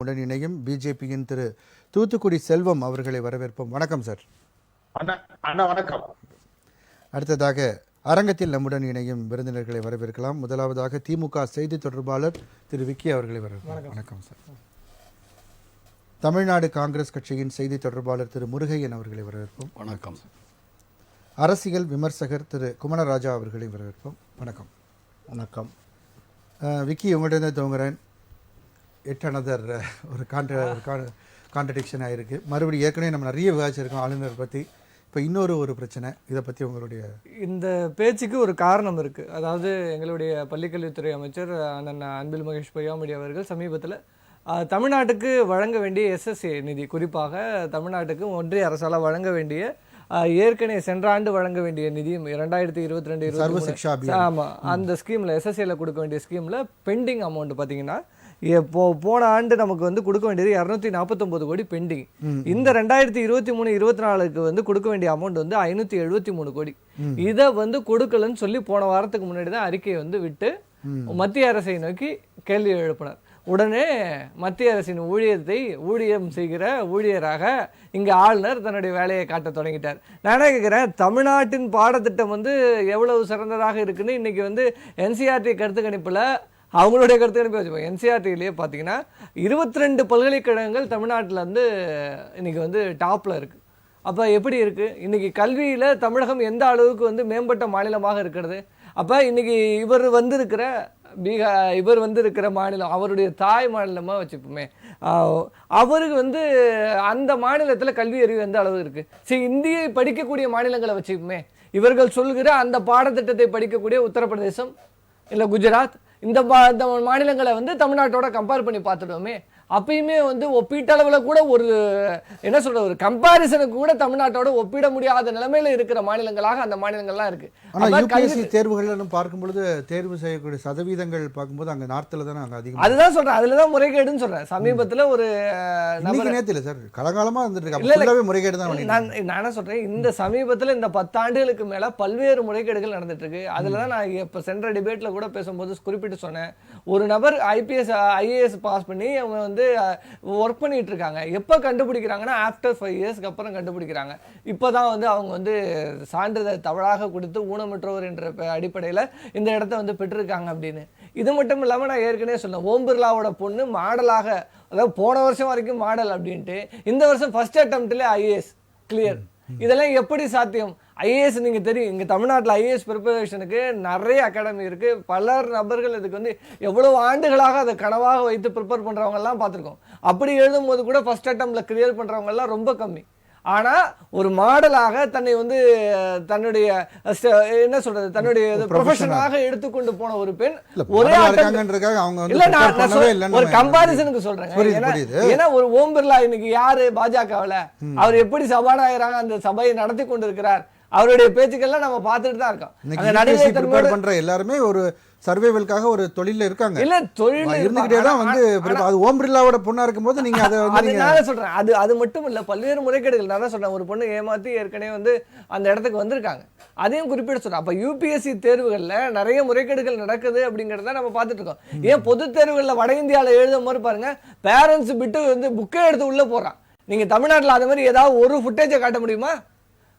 உடன் இணையும் பிஜேபியின் திரு தூத்துக்குடி செல்வம் அவர்களை வரவேற்போம். வணக்கம் சார். வணக்கம். அடுத்ததாக அரங்கத்தில் நம்முடன் இணையும் விருந்தினர்களை வரவேற்கலாம். முதலாவதாக திமுக செய்தி தொடர்பாளர் திரு விக்கி அவர்களை வரவேற்கலாம். வணக்கம் சார். தமிழ்நாடு காங்கிரஸ் கட்சியின் செய்தி தொடர்பாளர் திரு முருகையன் அவர்களை வரவேற்போம். வணக்கம். அரசியல் விமர்சகர் திரு குமரராஜா அவர்களை வரவேற்போம். வணக்கம். வணக்கம். விக்கி, உங்கள்கிட்ட துவங்குறேன். எட்டனதர் ஒரு கான்ட்ரடிக்ஷன் ஆகிருக்கு. மறுபடியும் ஏற்கனவே நம்ம நிறைய விவாதிச்சிருக்கோம் ஆளுநர் பற்றி. இப்போ இன்னொரு பிரச்சனை, இதை பற்றி உங்களுடைய இந்த பேச்சுக்கு ஒரு காரணம் இருக்குது. அதாவது எங்களுடைய பள்ளிக்கல்வித்துறை அமைச்சர் அண்ணன் அன்பில் மகேஷ் பொய்யாமொழி அவர்கள் சமீபத்தில் தமிழ்நாட்டுக்கு வழங்க வேண்டிய எஸ்எஸ்ஏ நிதி, குறிப்பாக தமிழ்நாட்டுக்கு ஒன்றிய அரசால் வழங்க வேண்டிய ஏற்கனவே சென்ற ஆண்டு வழங்க வேண்டிய நிதி 2022-23 ஆமாம், அந்த ஸ்கீமில் எஸ்எஸ்ஏல கொடுக்க வேண்டிய ஸ்கீமில் பெண்டிங் அமௌண்ட் பார்த்தீங்கன்னா போன ஆண்டு நமக்கு வந்து கொடுக்க வேண்டியது 249 கோடி பெண்டிங். இந்த 2023-24 வந்து கொடுக்க வேண்டிய அமௌண்ட் வந்து 573 கோடி. இதை வந்து கொடுக்கலன்னு சொல்லி போன வாரத்துக்கு முன்னாடி தான் அறிக்கையை வந்து விட்டு மத்திய அரசை நோக்கி கேள்வி எழுப்பினார். உடனே மத்திய அரசின் ஊழியம் செய்கிற ஊழியராக இங்கே ஆளுநர் தன்னுடைய வேலையை காட்ட தொடங்கிட்டார். நான் கேட்குறேன், தமிழ்நாட்டின் பாடத்திட்டம் வந்து எவ்வளவு சிறந்ததாக இருக்குன்னு இன்னைக்கு வந்து என்சிஆர்டி கருத்து கணிப்பில் அவங்களுடைய கருத்து கணிப்பை வச்சுப்போம். என்சிஆர்டிலேயே பார்த்தீங்கன்னா 22 பல்கலைக்கழகங்கள் தமிழ்நாட்டில் வந்து இன்னைக்கு வந்து டாப்பில் இருக்குது. அப்போ எப்படி இருக்குது இன்னைக்கு கல்வியில் தமிழகம் எந்த அளவுக்கு வந்து மேம்பட்ட மாநிலமாக இருக்கிறது? அப்போ இன்னைக்கு இவர் வந்திருக்கிற மாநிலம் அவருடைய தாய் மாநிலமாக வச்சுப்போமே, அவருக்கு வந்து அந்த மாநிலத்தில் கல்வி அறிவு எந்த அளவு இருக்குது? சரி, இந்தியை படிக்கக்கூடிய மாநிலங்களை வச்சுப்போமே, இவர்கள் சொல்கிற அந்த பாடத்திட்டத்தை படிக்கக்கூடிய உத்தரப்பிரதேசம் இல்லை குஜராத், இந்த மாநிலங்களை வந்து தமிழ்நாட்டோட கம்பேர் பண்ணி பார்த்துட்டோமே, அப்பயுமே வந்து ஒப்பீட்டளவில் கூட ஒரு கம்பாரிசனுக்கு கூட தமிழ்நாட்டோட ஒப்பிட முடியாத நிலைமையில இருக்கிற மாநிலங்களாக அந்த மாநிலங்கள்லாம் இருக்கு. யூபிஎஸ்சி தேர்வுகள் பார்க்கும்பொழுது தேர்வு செய்யக்கூடிய சதவீதங்கள் பார்க்கும்போது அங்க நார்த்தில் தானே அங்கே அதிகம். அதுதான் சொல்றேன், அதுலதான் முறைகேடுன்னு சொல்றேன். சமீபத்தில் ஒரு நேரத்தில் சார் கலகாலமா வந்துட்டு முறைகேடு தான். நான் சொல்றேன், இந்த சமீபத்தில் இந்த 10 ஆண்டுகளுக்கு மேல பல்வேறு முறைகேடுகள் நடந்துட்டு இருக்கு. அதுலதான் நான் இப்ப சென்ற டிபேட்ல கூட பேசும்போது குறிப்பிட்டு சொன்னேன், ஒரு நபர் IAS பாஸ் பண்ணி அவங்க வந்து ஒர்க் பண்ணிட்டு இருக்காங்க. எப்போ கண்டுபிடிக்கிறாங்கன்னா ஆஃப்டர் 5 இயர்ஸ்க்கு அப்புறம் கண்டுபிடிக்கிறாங்க. இப்போதான் வந்து அவங்க வந்து சான்றிதழ் தவறாக கொடுத்து ஊனமுற்றவர் என்ற அடிப்படையில் இந்த இடத்த வந்து பெற்றிருக்காங்க அப்படின்னு. இது மட்டும் இல்லாமல் நான் ஏற்கனவே சொன்னேன், ஓம் பிர்லாவோட பொண்ணு மாடலாக, அதாவது போன வருஷம் வரைக்கும் மாடல் அப்படின்ட்டு இந்த வருஷம் ஃபர்ஸ்ட் அட்டெம்ப்ட்ல IAS கிளியர். இதெல்லாம் எப்படி சாத்தியம்? IAS நீங்கள் தெரியும், இங்கே தமிழ்நாட்டில் IAS ப்ரிப்பரேஷனுக்கு நிறைய அகாடமி இருக்குது. பல நபர்கள் இதுக்கு வந்து எவ்வளோ ஆண்டுகளாக அதை கனவாக வைத்து ப்ரிப்பேர் பண்ணுறவங்கெல்லாம் பார்த்துருக்கோம். அப்படி எழுதும் போது கூட ஃபர்ஸ்ட் அட்டெம்ப்டில் கிளியர் பண்ணுறவங்கெல்லாம் ரொம்ப கம்மி. ஆனால் ஒரு மாடலாக தன்னை வந்து தன்னுடைய என்ன சொல்றது, தன்னுடைய ப்ரொஃபஷனாக எடுத்துக்கொண்டு போன ஒரு பெண் ஒரே ஒரு கம்பாரிசனுக்கு சொல்றேன். ஏன்னா ஒரு ஓம் பிர்லா இன்னைக்கு யாரு பாஜகவில், அவர் எப்படி சபாநாயகராக அந்த சபையை நடத்தி கொண்டு இருக்கிறார், அவருடைய பேச்சுக்கள்லாம் நம்ம பார்த்துட்டு தான் இருக்கோம். பண்ற எல்லாருமே ஒரு சர்வைவல்காக ஒரு தொழில இருக்காங்க. இல்ல தொழில் இருந்துகிட்டே தான் வந்து அது ஓம் பிர்லாவோட பொண்ணா இருக்கும்போது நீங்க நான் சொல்றேன், அது மட்டும் இல்ல, பல்வேறு முறைகேடுகள். நான் தான் சொல்றேன், ஒரு பொண்ணு ஏமாத்தி ஏற்கனவே வந்து அந்த இடத்துக்கு வந்திருக்காங்க. அதையும் குறிப்பிட சொல்றேன். அப்ப UPSC தேர்வுகள்ல நிறைய முறைகேடுகள் நடக்குது அப்படிங்கறத நம்ம பார்த்துட்டு இருக்கோம். ஏன் பொது தேர்வுகள்ல வட இந்தியாவில் எழுதும் போது பாருங்க, பேரண்ட்ஸ் விட்டு வந்து புக்கே எடுத்து உள்ள போறான். நீங்க தமிழ்நாட்டில் அது மாதிரி ஏதாவது ஒரு ஃபுட்டேஜை காட்ட முடியுமா?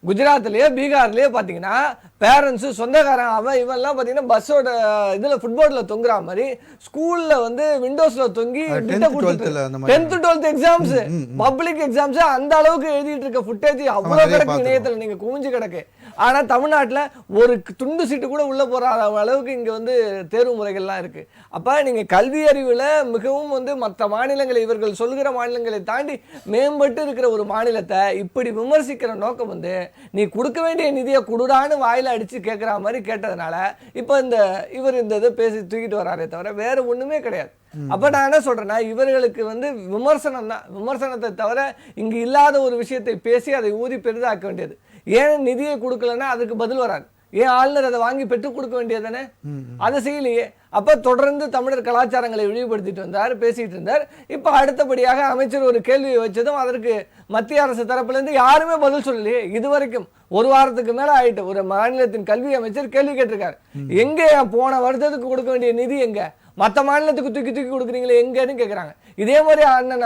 குஜராத்லயோ பீகார்லயோ பார்த்தீங்கன்னா பேரண்ட்ஸு சொந்தக்காரன் அவன் இவெல்லாம் பார்த்தீங்கன்னா பஸ்ஸோட இதில் ஃபுட்போர்டில் தொங்குற மாதிரி ஸ்கூலில் வந்து விண்டோஸில் தொங்கி 10th 12th exams public exams அந்த அளவுக்கு எழுதிட்டு இருக்க ஃபுட்டேஜ் அவ்வளோ கிடக்கு இணையத்தில், நீங்கள் குவிஞ்சு கிடக்கு. ஆனால் தமிழ்நாட்டில் ஒரு துண்டு சீட்டு கூட உள்ளே போகிற அளவுக்கு இங்கே வந்து தேர்வு முறைகள்லாம் இருக்குது. அப்போ நீங்கள் கல்வி அறிவில் மிகவும் வந்து மற்ற மாநிலங்களை, இவர்கள் சொல்கிற மாநிலங்களை தாண்டி மேம்பட்டு இருக்கிற ஒரு மாநிலத்தை இப்படி விமர்சிக்கிற நோக்கம் வந்து நீ கொடுக்க வேண்டிய நிதியை குடுடான்னு வாயில அடிச்சு கேட்குற மாதிரி கேட்டதுனால இப்போ இவர் இந்த இதை பேசி தூக்கிட்டு வராரே தவிர வேற ஒண்ணுமே கிடையாது. அப்ப நான் என்ன சொல்றேன்னா, இவர்களுக்கு வந்து விமர்சனம் தான், விமர்சனத்தை தவிர இங்கு இல்லாத ஒரு விஷயத்தை பேசி அதை ஊதி பெரிதாக்க வேண்டியது. ஏன் நிதியை கொடுக்கலன்னா அதுக்கு பதில் வராது. ஏன் ஆளுநர் அதை வாங்கி பெற்றுக் கொடுக்க வேண்டியது தானே, அதை செய்யலையே. அப்ப தொடர்ந்து தமிழர் கலாச்சாரங்களை இழிவுபடுத்திட்டு வந்தார், பேசிட்டு இருந்தார். இப்ப அடுத்தபடியாக அமைச்சர் ஒரு கேள்வியை வச்சதும் அதற்கு மத்திய அரசு தரப்புல இருந்து யாருமே பதில் சொல்லலையே. இதுவரைக்கும் ஒரு வாரத்துக்கு மேல ஆயிட்டு ஒரு மாநிலத்தின் கல்வி அமைச்சர் கேள்வி கேட்டிருக்காரு, எங்க போன வருடத்துக்கு கொடுக்க வேண்டிய நிதி எங்க, மற்ற மாநிலத்துக்கு தூக்கி தூக்கி கொடுக்குறீங்களே எங்கன்னு கேட்குறாங்க. இதே மாதிரி அண்ணன்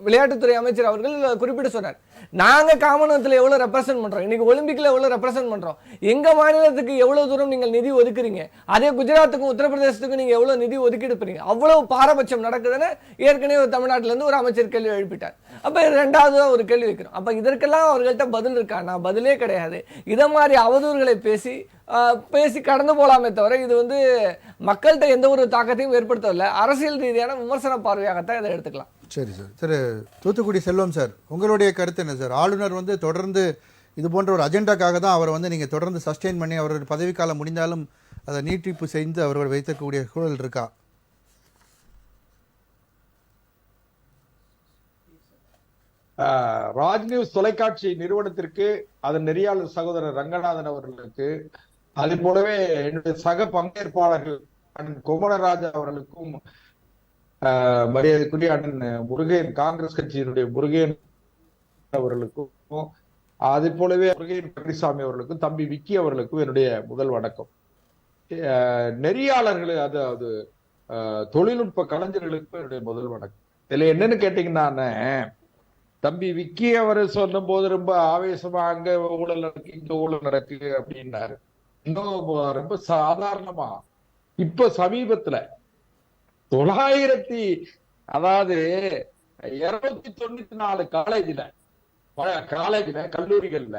விளையாட்டுத்துறை அமைச்சர் அவர்கள் குறிப்பிட்டு சொன்னார், நாங்க காமன்வெல்த்ல எவ்வளவு ரெப்ரசென்ட் பண்றோம், இன்னைக்கு ஒலிம்பிக்ல எவ்வளவு ரெப்ரசென்ட் பண்றோம், எங்க மாநிலத்துக்கு எவ்வளவு தூரம் நீங்கள் நிதி ஒதுக்குறீங்க, அதே குஜராத்துக்கும் உத்தரப்பிரதேசத்துக்கும் நீங்க எவ்வளவு நிதி ஒதுக்கீடு பண்ணீங்க, அவ்வளவு பாரபட்சம் நடக்குதுன்னு ஏற்கனவே தமிழ்நாட்டில இருந்து ஒரு அமைச்சர் கேள்வி எழுப்பிட்டார். அப்ப இரண்டாவது ஒரு கேள்வி வைக்கிறோம். அப்ப இதற்கெல்லாம் அவர்கள்ட்ட பதில் இருக்கானா? பதிலே கிடையாது. இத மாதிரி அவதூறுகளை பேசி கடந்து போலாமே தவிர இது வந்து மக்கள்கிட்ட எந்த ஒரு தாக்கத்தையும் ஏற்படுத்தவில்லை. அரசியல் ரீதியான விமர்சன பார்வையாகத்தான் இதை எடுத்துக்கலாம். சரி சார். திரு தூத்துக்குடி செல்வம் சார், உங்களுடைய கருத்து என்ன சார்? ஆளுநர் வந்து தொடர்ந்து இது போன்ற ஒரு அஜெண்டாக்காக தான் அவரை வந்து நீங்கள் தொடர்ந்து சஸ்டெயின் பண்ணி அவரோட பதவிக்காலம் முடிந்தாலும் அதை நீட்டிப்பு செய்து அவர்கள் வைத்திருக்கக்கூடிய சூழல் இருக்கா? ராஜ் நியூஸ் தொலைக்காட்சி நிறுவனத்திற்கு, அதன் நெறியாளர் சகோதரர் ரங்கநாதன் அவர்களுக்கு, அதே போலவே என்னுடைய சக பங்கேற்பாளர்கள் அண்ணன் குமரராஜா அவர்களுக்கும், மரியாதைக்குரிய அண்ணன் முருகேன், காங்கிரஸ் கட்சியினுடைய முருகேன் அவர்களுக்கும், அதே போலவே முருகேன் பழனிசாமி அவர்களுக்கும், தம்பி விக்கி அவர்களுக்கும் என்னுடைய முதல் வணக்கம். நெறியாளர்கள், அதாவது தொழில்நுட்ப கலைஞர்களுக்கும் என்னுடைய முதல் வணக்கம். இதுல என்னன்னு கேட்டீங்கன்னா, தம்பி விக்கி அவர் சொன்ன போது ரொம்ப ஆவேசமா அங்க ஊழல் நடக்கு இங்க ஊழல் நடக்கு அப்படின்னாரு. இன்னும் ரொம்ப சாதாரணமா இப்ப சமீபத்துல 294 காலேஜ்ல கல்லூரிகள்ல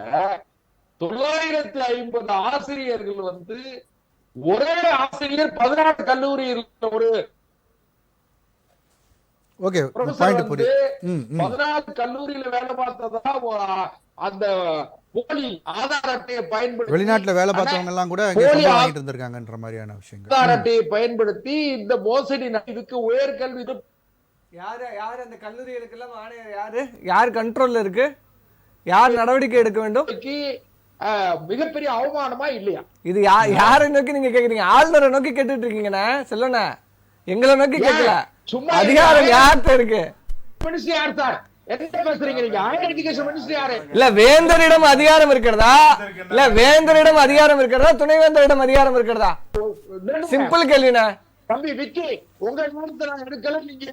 950 ஆசிரியர்கள் வந்து ஒரே ஆசிரியர் 14 கல்லூரியில் ஒரு ஓகே, 14 கல்லூரியில வேலை பார்த்ததா அந்த போலி ஆதார் அட்டையை பயன்படுத்தி, வெளிநாட்டுல வேலை பார்த்தவங்க எல்லாம் கூட வாங்கிட்டு இருந்திருக்காங்கன்ற மாதிரியான விஷயங்கள், ஆதார் அட்டையை பயன்படுத்தி இந்த மோசடி இதுக்கு உயர்கல்வி யாரு அந்த கல்லூரிகளுக்கு எல்லாம் ஆணையர் யார் கண்ட்ரோல்ல இருக்கு, யார் நடவடிக்கை எடுக்க வேண்டும், மிகப்பெரிய அவமானமா இல்லையா? இது யாரை நோக்கி நீங்க கேக்குறீங்க? ஆளுநரை நோக்கி கேட்டுட்டு இருக்கீங்கண்ணா செல்லண்ணா, எங்களை நோக்கி கேட்கல. அதிகாரம் யார்கிட்ட இருக்கு? இல்ல வேந்தரிடம் அதிகாரம் இருக்கிறதா, இல்ல வேந்தரிடம் அதிகாரம் இருக்கிறதா, துணைவேந்தரிடம் அதிகாரம் இருக்கிறதா? சிம்பிள் கேள்வினா. தம்பி விக்கி, உங்க நான் எடுக்கல, நீங்க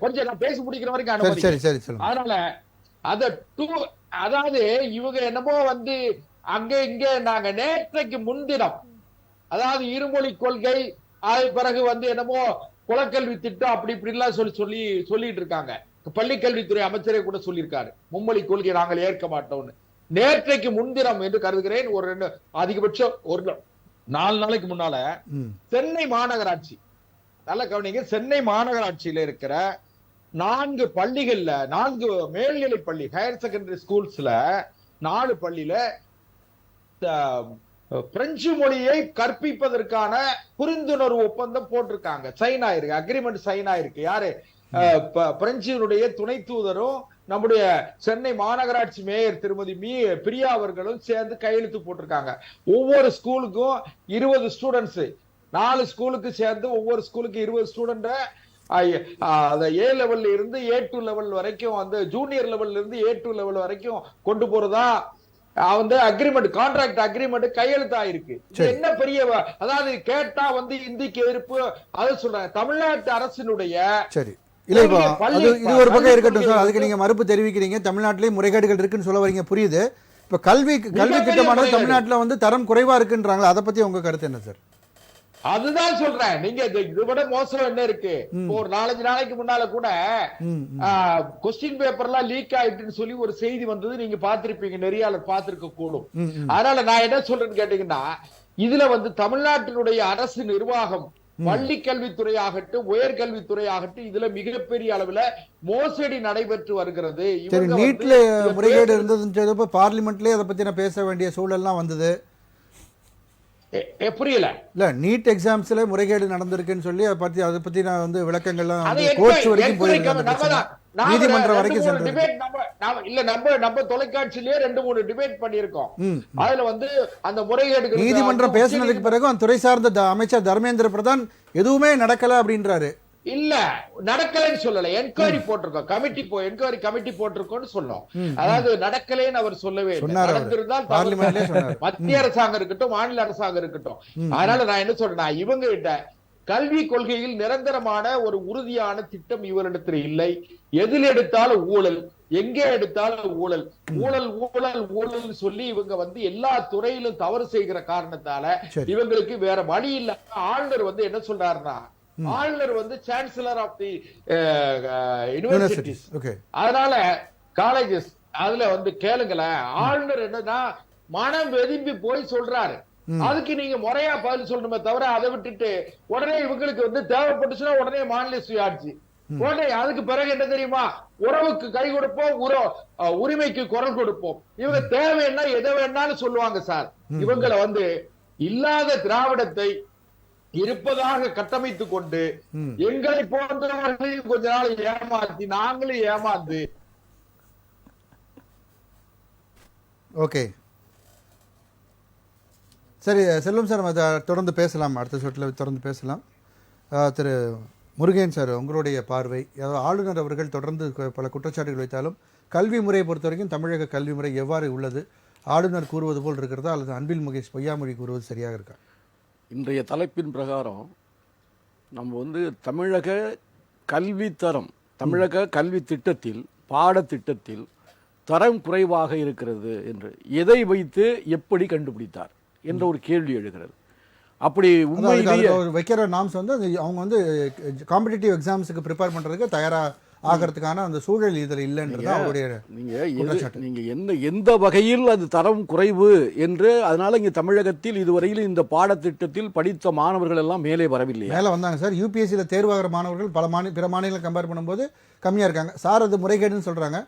கொஞ்சம் நான் பேசி முடிக்கிற வரைக்கும். அதனால அதாவது இவங்க என்னமோ வந்து அங்க இங்க நாங்க நேற்றைக்கு முன்தினம், அதாவது இருமொழி கொள்கை, அது பிறகு வந்து என்னமோ குலக்கல்வி திட்டம் அப்படி இப்படி எல்லாம் சொல்லிட்டு இருக்காங்க. பள்ளிக்கல்வித்துறை அமைச்சரே கூட சொல்லியிருக்காரு, மும்மொழி கொள்கை நாங்கள் ஏற்க மாட்டோம்னு. நேற்றைக்கு முன்தினம் என்று கருதுகிறேன், ஒரு அதிகபட்சம் ஒரு 4 நாளைக்கு முன்னால சென்னை மாநகராட்சி, நல்ல கவனிங்க, சென்னை மாநகராட்சியில இருக்கிற 4 பள்ளிகள்ல, 4 மேல்நிலை பள்ளி ஹையர் செகண்டரி ஸ்கூல்ஸ்ல 4 பள்ளியில பிரெஞ்சு மொழியை கற்பிப்பதற்கான புரிந்துணர்வு ஒப்பந்தம் போட்டிருக்காங்க, சைன் ஆயிருக்கு, அக்ரிமெண்ட் சைன் ஆயிருக்கு. யாரு? பிரெஞ்சினுடைய துணை தூதரும் நம்முடைய சென்னை மாநகராட்சி மேயர் திருமதி பிரியா அவர்களும் சேர்ந்து கையெழுத்து போட்டிருக்காங்க. ஒவ்வொரு ஸ்கூலுக்கும் 20 ஸ்டூடெண்ட்ஸ், 4 ஸ்கூலுக்கு சேர்ந்து ஒவ்வொரு ஸ்கூலுக்கு 20 ஸ்டூடெண்ட், A லெவல்ல இருந்து A2 லெவல் வரைக்கும், வந்து ஜூனியர் லெவல்ல இருந்து A2 லெவல் வரைக்கும் கொண்டு போறதா வந்து அக்ரிமெண்ட், கான்ட்ராக்ட் அக்ரிமெண்ட் கையெழுத்தாயிருக்கு. என்ன பெரிய, அதாவது கேட்டா வந்து இந்திக்கு எதிர்ப்பு, அது சொல்றாங்க. தமிழ்நாட்டு அரசினுடைய சரி இல்ல, இப்போ இது ஒரு பக்கம் இருக்கட்டும் சார், அதுக்கு நீங்க மறுப்பு தெரிவிக்கிறீங்க. தமிழ்நாட்டிலேயே முறைகேடுகள் இருக்குன்னு சொல்ல வரீங்க, புரியுது. இப்ப கல்வி திட்டமானது தமிழ்நாட்டில் வந்து தரம் குறைவா இருக்குன்றாங்களா, அதை பத்தி உங்க கருத்து என்ன சார்? அதுதான் சொல்றேன். நீங்க இது விட மோசம் என்ன இருக்கு? ஒரு 4-5 நாளைக்கு முன்னால கூட கொஸ்டின் பேப்பர் எல்லாம் லீக் ஆயிட்டுன்னு சொல்லி ஒரு செய்தி வந்தது, நீங்க பாத்திருப்பீங்க, நெறியாளர் பாத்திருக்க கூடும். அதனால நான் என்ன சொல்றேன்னு கேட்டீங்கன்னா, இதுல வந்து தமிழ்நாட்டினுடைய அரசு நிர்வாகம், பள்ளி கல்வித்துறை ஆகட்டும், உயர்கல்வித்துறை ஆகட்டும், இதுல மிகப்பெரிய அளவுல மோசடி நடைபெற்று வருகிறது. நீட்ல முறைகேடு இருந்தது, பார்லிமெண்ட்லயே அதை பத்தி பேச வேண்டிய சூழல்லாம் வந்தது. புரியல. இல்ல, நீட் எக்ஸாம்ஸ்ல முறைகேடு நடந்திருக்குன்னு சொல்லி அதை பத்தி நான் வந்து விளக்கங்கள்லாம் கோர்ட்ஸ் வரைக்கும் போயிருக்கேன், நீதிமன்றம் வரைக்கும் சென்று இல்ல. நம்ம தொலைக்காட்சியிலேயே 2-3 டிபேட் பண்ணிருக்கோம். அதுல வந்து அந்த முறைகேடு நீதிமன்றம் பேசினதுக்கு பிறகு அந்த துறை சார்ந்த அமைச்சர் தர்மேந்திர பிரதான் எதுவுமே நடக்கல அப்படின்றாரு. இல்ல, நடக்கலைன்னு சொல்லல, என்கொயரி போட்டிருக்கோம், என்கொயரி கமிட்டி போட்டிருக்கோம்னு சொன்னோம். அதாவது நடக்கலைன்னு அவர் சொல்லவே இல்லை. நடந்திருந்தால் மத்திய அரசாங்கம் இருக்கட்டும், மாநில அரசாங்கம் இருக்கட்டும். அதனால நான் என்ன சொல்றேன், இவங்க கிட்ட கல்வி கொள்கையில் நிரந்தரமான ஒரு உறுதியான திட்டம் இவரிடத்தில் இல்லை. எதில் எடுத்தாலும் ஊழல், எங்கே எடுத்தாலும் ஊழல், ஊழல் ஊழல் ஊழல் சொல்லி இவங்க எல்லா துறையிலும் தவறு செய்கிற காரணத்தால இவங்களுக்கு வேற வழி இல்ல. ஆளுநர் என்ன சொல்றாருன்னா, ஆளுநர் சான்சலர் ஆஃப் தி யூனிவர்சிட்டிஸ், அதனால காலேஜஸ் அதுல கேளுங்களேன். ஆளுநர் என்னன்னா மனம் வெதும்பி போய் சொல்றாரு, அதுக்கு நீங்க முறையா பதில் சொல்லணுமே தவிர அதை விட்டுட்டு உடனே இவங்களுக்கு தேவைப்பட்டுச்சுன்னா உடனே மாநில சுயாட்சி, உடனே அதுக்கு பிறகு என்ன தெரியுமா, உறவுக்கு கை கொடுப்போம், உரிமைக்கு குரல் கொடுப்போம். இவங்க தேவைன்னா எதை வேணாலும் சொல்லுவாங்க சார். இவங்களை இல்லாத திராவிடத்தை இருப்பதாக கட்டமைத்துக் கொண்டு எங்களை போன்றவர்களையும் கொஞ்ச நாள் ஏமாத்தி நாங்களும் ஏமாந்து. ஓகே சரி செல்வம் சார், நம்ம தொடர்ந்து பேசலாம், அடுத்த சுற்றில் தொடர்ந்து பேசலாம். திரு முருகன் சார், உங்களுடைய பார்வை, ஆளுநர் அவர்கள் தொடர்ந்து பல குற்றச்சாட்டுகள் வைத்தாலும் கல்வி முறையை பொறுத்த வரைக்கும் தமிழக கல்வி முறை எவ்வாறு உள்ளது? ஆளுநர் கூறுவது போல் இருக்கிறதா அல்லது அன்பில் மகேஷ் பொய்யாமொழி கூறுவது சரியாக இருக்கா? இன்றைய தலைப்பின் பிரகாரம் நம்ம தமிழக கல்வி தரம், தமிழக கல்வி திட்டத்தில் பாடத்திட்டத்தில் தரம் குறைவாக இருக்கிறது என்று எதை வைத்து எப்படி கண்டுபிடித்தார் என்ற ஒரு கேள்வி எழுகிறது. அப்படி உண்மையிலேயே வைக்கிற நாம்ஸ் அவங்க காம்படிட்டிவ் எக்ஸாம்ஸுக்கு ப்ரிப்பேர் பண்றதுக்கு தயாரா ஆகிறதுக்கான அந்த சூழல் இதில் இல்லைன்றது அவருடைய. நீங்க எந்த வகையில் அது தரம் குறைவு என்று, அதனால இங்க தமிழகத்தில் இதுவரையில் இந்த பாடத்திட்டத்தில் படித்த மாணவர்கள் எல்லாம் மேலே வரவில்லை. மேலே வந்தாங்க சார். யூபிஎஸ்சியில் தேர்வாகிற மாணவர்கள் பிற மாநிலங்களை கம்பேர் பண்ணும்போது கம்மியாக இருக்காங்க சார். அது முறைகேடுன்னு சொல்றாங்க.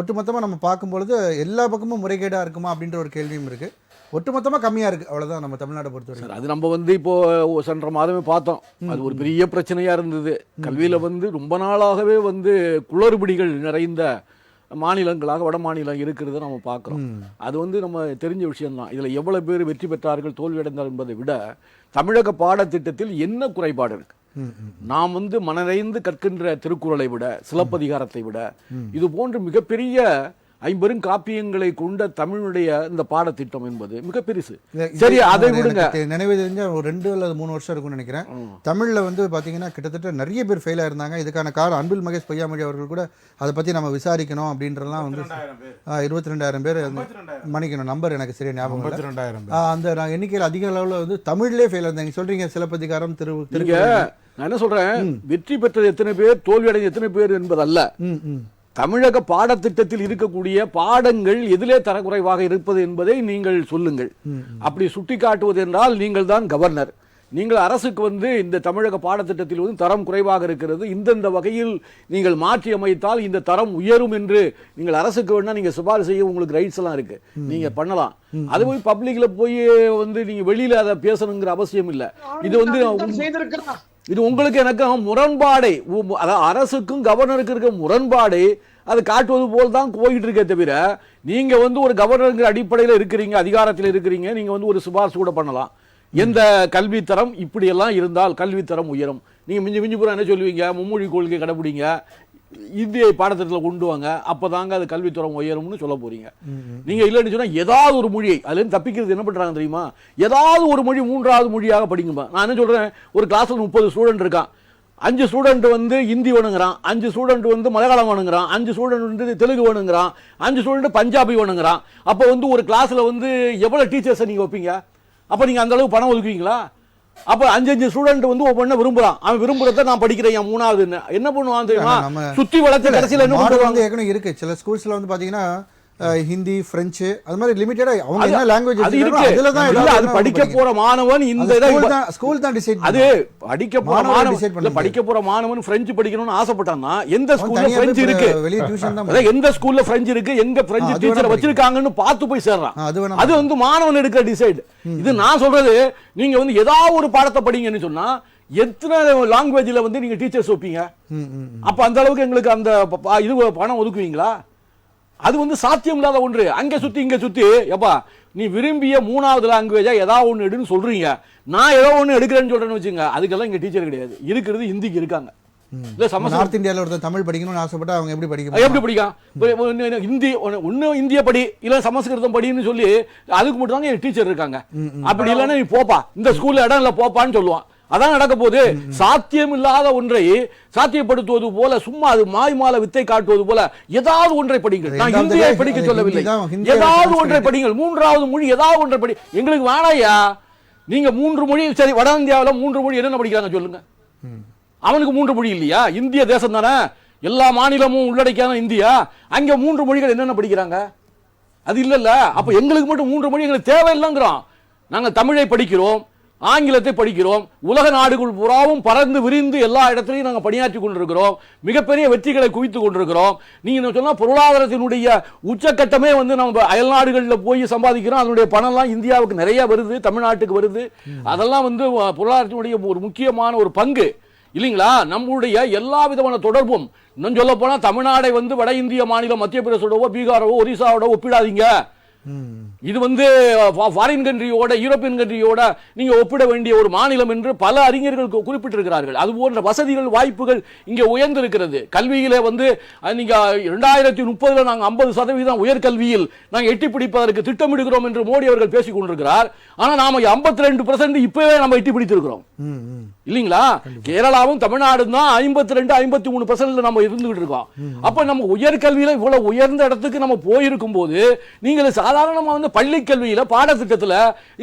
ஒட்டுமொத்தமாக நம்ம பார்க்கும்பொழுது எல்லா பக்கமும் முறைகேடாக இருக்குமா அப்படின்ற ஒரு கேள்வியும் இருக்குது. ஒட்டுமொத்தமாக கம்மியாக இருக்குது, அவ்வளோதான் நம்ம தமிழ்நாட்டை பொறுத்தவரைக்கும். அது நம்ம இப்போ சென்ற மாதமே பார்த்தோம், அது ஒரு பெரிய பிரச்சனையாக இருந்தது. கல்வியில் ரொம்ப நாளாகவே குளறுபடிகள் நிறைந்த மாநிலங்களாக வட மாநிலம் இருக்கிறத நம்ம பார்க்குறோம். அது நம்ம தெரிஞ்ச விஷயம்தான். இதில் எவ்வளோ பேர் வெற்றி பெற்றார்கள் தோல்வி அடைந்தார் என்பதை விட தமிழக பாடத்திட்டத்தில் என்ன குறைபாடு இருக்கு. நாம் மனதைந்து கற்கின்ற திருக்குறளை விட, சிலப்பதிகாரத்தை விட, இது போன்ற மிகப்பெரிய 50 காப்பியங்களை கொண்ட தமிழுடைய இந்த பாடத்திட்டம் என்பது மிக பெருசு. சரி, அதை விடுங்க. நினைவு தெரிஞ்ச ஒரு 2 அல்லது 3 வருஷம் இருக்கும்னு நினைக்கிறேன். தமிழ்ல பாத்தீங்கன்னா கிட்டத்தட்ட நிறைய பேர் ஃபெயில் ஆயிருந்தாங்க. இதுக்கான காரணம் அன்பில் மகேஷ் பொய்யாமொழி அவர்கள் கூட அதை பத்தி நம்ம விசாரிக்கணும் அப்படின்றலாம் 22,000 பேர் மன்னிக்கணும், நம்பர் எனக்கு சரியா ஞாபகம் இல்லை. அந்த எண்ணிக்கையில் அதிக அளவுல தமிழ்லயே ஃபெயில் ஆயிருந்தாங்க. சொல்றீங்க சிலப்பதிகாரம், நான் என்ன சொல்றேன், வெற்றி பெற்றது எத்தனை பேர், தோல்வி அடைந்த எத்தனை பேர் என்பதல்ல. தமிழக பாடத்திட்டத்தில் இருக்கக்கூடிய பாடங்கள் எதிலே தரக்குறைவாக இருப்பது என்பதை நீங்கள் சொல்லுங்கள். அப்படி சுட்டி காட்டுவது என்றால் நீங்கள் தான் கவர்னர். நீங்கள் அரசுக்கு இந்த தமிழக பாடத்திட்டத்தில் தரம் குறைவாக இருக்கிறது, இந்தந்த வகையில் நீங்கள் மாற்றி அமைத்தால் இந்த தரம் உயரும் என்று நீங்கள் அரசுக்கு வேணா நீங்க சிபாரிசு செய்ய உங்களுக்கு ரைட்ஸ் எல்லாம் இருக்கு, நீங்க பண்ணலாம். அது போய் பப்ளிக்ல போய் நீங்க வெளியில அதை பேசணுங்கிற அவசியம் இல்லை. இது இது உங்களுக்கு எனக்கு முரண்பாடை, அதாவது அரசுக்கும் கவர்னருக்கு இருக்க முரண்பாடை அது காட்டுவது போல் தான் போயிட்டு இருக்கே தவிர, நீங்க ஒரு கவர்னருங்கிற அடிப்படையில் இருக்கிறீங்க, அதிகாரத்தில் இருக்கிறீங்க, நீங்க ஒரு சிபாரிசு கூட பண்ணலாம். எந்த கல்வித்தரம் இப்படி எல்லாம் இருந்தால் கல்வித்தரம் உயரும். நீங்க மிஞ்சி பூரா என்ன சொல்லுவீங்க, மும்மொழி கொள்கை கடைபிடிங்க, இந்திய பாடத்திட்டத்தில் கொண்டு வாங்க, அப்பதாங்க அது கல்வித்தரம் உயரும்னு சொல்ல போறீங்க. நீங்க இல்லைன்னு சொன்னா ஏதாவது ஒரு மொழியை அதுல தப்பிக்கிறது என்ன பண்றாங்க தெரியுமா, ஏதாவது ஒரு மொழி 3வது மொழியாக படிக்குமா. நான் என்ன சொல்றேன், ஒரு கிளாஸ்ல 30 ஸ்டூடெண்ட் இருக்கான், 5 ஸ்டூடெண்ட் ஹிந்தி வேணுங்கிறான், 5 ஸ்டூடெண்ட் மலையாளம் வேணுங்கிறான், 5 ஸ்டூடெண்ட் தெலுங்கு வேணுங்கிறான், 5 ஸ்டூடெண்ட் பஞ்சாபி வேணுங்கிறான். அப்போ ஒரு கிளாஸ்ல எவ்வளவு டீச்சர்ஸை நீங்க வைப்பீங்க? அப்ப நீங்க அந்த அளவு பணம் ஒதுக்குவீங்களா? அப்ப 5 ஸ்டூடெண்ட் ஒவ்வொன்ன விரும்புறான், அவன் விரும்புறத நான் படிக்கிறேன் 3வது என்ன பண்ணுவான் தெரியுமா, சுத்தி வளர்த்து கடைசியில என்ன பண்ணுவாங்க. ஏற்கனவே இருக்கு சில ஸ்கூல்ஸ்ல பாத்தீங்கன்னா ஹிந்தி, பிரெஞ்சு, அது மாதிரி லிமிட்டடா அவங்க என்ன லாங்குவேஜ் அது இருக்கு. அது படிக்க போற மாணவன் இந்த ஸ்கூல் தான் டிசைட், அது படிக்க போற மாணவன் படிக்க போற மாணவன் பிரெஞ்சு படிக்கணும்னு ஆசைப்பட்டான்னா எந்த ஸ்கூல்ல பிரெஞ்சு இருக்கு, வெளிய டியூஷன் தான், எந்த ஸ்கூல்ல பிரெஞ்சு இருக்கு, எங்க பிரெஞ்சு டீச்சர் வச்சிருக்காங்கன்னு பார்த்து போய் சேர்றான். அது மாணவன் எடுக்கிற டிசைட். இது நான் சொல்றது, நீங்க ஏதாவது ஒரு பாடத்தை படிங்கன்னு சொன்னா எத்தனை லாங்குவேஜ்ல நீங்க டீச்சர்ஸ் வைப்பீங்க? அப்ப அந்த அளவுக்கு எங்களுக்கு அந்த இது பணம் ஒதுக்குவீங்களா? அது சாத்தியம் இல்லாத ஒன்று. அங்க சுத்தி இங்க சுத்தி, எப்பா நீ விரும்பிய 3வது லாங்குவேஜா ஏதாவது ஒண்ணு எடுன்னு சொல்றீங்க, நான் ஏதோ ஒண்ணு எடுக்கிறேன்னு சொல்றேன்னு வச்சுங்க, அதுக்கெல்லாம் இங்க டீச்சர் கிடையாது, இருக்கிறது ஹிந்திக்கு இருக்காங்க. நார்த் இந்தியால ஒருத்தர் தமிழ் படிக்கணும்னு ஆசைப்பட்டா அவங்க எப்படி படிக்க? ஹிந்தி ஒண்ணு இந்திய படி, இல்ல சமஸ்கிருதம் படின்னு சொல்லி அதுக்கு மட்டும் தாங்க டீச்சர் இருக்காங்க. அப்படி இல்லைன்னா நீ போப்பா, இந்த ஸ்கூல்ல இடம் இல்ல போப்பான்னு சொல்லுவான். அதான் நடக்க போது. சாத்தியம் இல்லாத ஒன்றை சாத்தியப்படுத்துவது போல, சும்மா அது மாய்மால வித்தை காட்டுவது போல ஏதாவது ஒன்றை படிங்கள். நான் இந்தியை படிக்க சொல்லவில்லை, ஏதாவது ஒன்றை படிங்கள். மூன்றாவது மொழி ஏதாவது ஒன்றை படி. எங்களுக்கு வேணாயா, நீங்க 3 மொழி சரி. வட இந்தியாவில் 3 மொழி என்னென்ன படிக்கிறாங்க சொல்லுங்க. அவனுக்கு 3 மொழி இல்லையா? இந்திய தேசம் தானே, எல்லா மாநிலமும் உள்ளடக்கியான இந்தியா. அங்க 3 மொழிகள் என்னென்ன படிக்கிறாங்க? அது இல்லல்ல. அப்ப எங்களுக்கு மட்டும் 3 மொழி எங்களுக்கு தேவையில்லைங்கிறோம். நாங்க தமிழை படிக்கிறோம், ஆங்கிலத்தை படிக்கிறோம், உலக நாடுகள் புறாவும் பறந்து விரிந்து எல்லா இடத்துலையும் நாங்கள் பணியாற்றி கொண்டிருக்கிறோம், மிகப்பெரிய வெற்றிகளை குவித்து கொண்டிருக்கிறோம். நீங்க சொன்னா பொருளாதாரத்தினுடைய உச்சக்கட்டமே நம்ம அயல் நாடுகளில் போய் சம்பாதிக்கிறோம். அதனுடைய பணம்லாம் இந்தியாவுக்கு நிறைய வருது, தமிழ்நாட்டுக்கு வருது. அதெல்லாம் பொருளாதாரத்தினுடைய ஒரு முக்கியமான ஒரு பங்கு இல்லைங்களா? நம்மளுடைய எல்லா விதமான தொடர்பும், இன்னும் சொல்ல போனா தமிழ்நாடை வட இந்திய மாநிலம் மத்திய பிரதேசோடவோ பீகாரோவோ ஒரிசாவோட ஒப்பிடாதீங்க. இது ஃபாரின் கண்ட்ரியோட, யூரோப்பியன் கண்ட்ரியோட நீங்க ஒப்பிட வேண்டிய ஒரு மாநிலம் என்று பல அறிஞர்கள் குறிப்பிட்டிருக்கிறார்கள். அது போன்ற வசதிகள், வாய்ப்புகள் இங்கே உயர்ந்திருக்கிறது. கல்வியிலே நீங்க 2030 நாங்கள் 50% உயர்கல்வியில் நாங்கள் எட்டி பிடிப்பதற்கு திட்டமிடுகிறோம் என்று மோடி அவர்கள் பேசிக் கொண்டிருக்கிறார். ஆனா நாம 52% இப்பவே நம்ம எட்டி பிடித்திருக்கிறோம் இல்லீங்களா? கேரளாவும் தமிழ்நாடும் தான் 52-53% நம்ம இருந்துகிட்டு இருக்கோம். அப்ப நம்ம உயர்கல்வியில இவ்வளவு உயர்ந்த இடத்துக்கு நம்ம போயிருக்கும் போது நீங்கள் சாதாரணமா பள்ளி கல்வியில பாடத்திட்டத்துல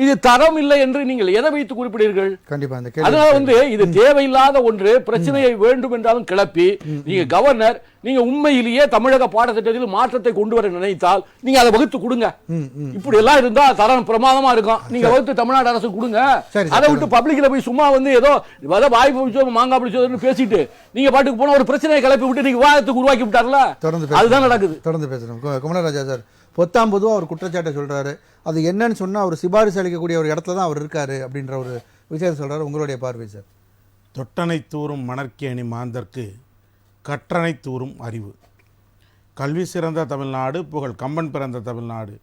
இது தரம் இல்லை என்று நீங்கள் எதை வைத்து குறிப்பிடுவீர்கள்? கண்டிப்பா. அதனால இது தேவையில்லாத ஒன்று. பிரச்சனையை வேண்டும் என்றாலும் கிளப்பி நீங்க கவர்னர், நீங்க உண்மையிலேயே தமிழக பாடத்திட்டத்தில் மாற்றத்தை கொண்டு வர நினைத்தால் நீங்க அதை வகுத்து கொடுங்க. இப்படி எல்லாம் இருந்தா தரம் பிரமாதமா இருக்கும். நீங்க வகுத்து தமிழ்நாடு அரசு கொடுங்க. அதை விட்டு பப்ளிக்ல போய் சும்மா ஏதோ வாய் பிடிச்சோ மாங்காய் பிடிச்சோன்னு பேசிட்டு நீங்க பாட்டுக்கு போன ஒரு பிரச்சனையை கிளப்பி விட்டு நீங்க விவாதத்துக்கு உருவாக்கி விட்டார்ல. அதுதான் நடக்குது. தொடர்ந்து பேசணும். குமரராஜா சார், பொத்தாம் பொதுவாக ஒரு குற்றச்சாட்டை சொல்றாரு. அது என்னன்னு சொன்னா அவர் சிபாரிசு அளிக்கக்கூடிய ஒரு இடத்துல தான் அவர் இருக்காரு அப்படின்ற ஒரு விஷயத்தை சொல்றாரு. உங்களுடைய பார்வை சார்? தொட்டனை தூறும் மணற்கேணி மாந்தர்க்கு கற்றனை தூறும் அறிவு. கல்வி சிறந்த தமிழ்நாடு, புகழ் கம்பன் பிறந்த தமிழ்நாடு,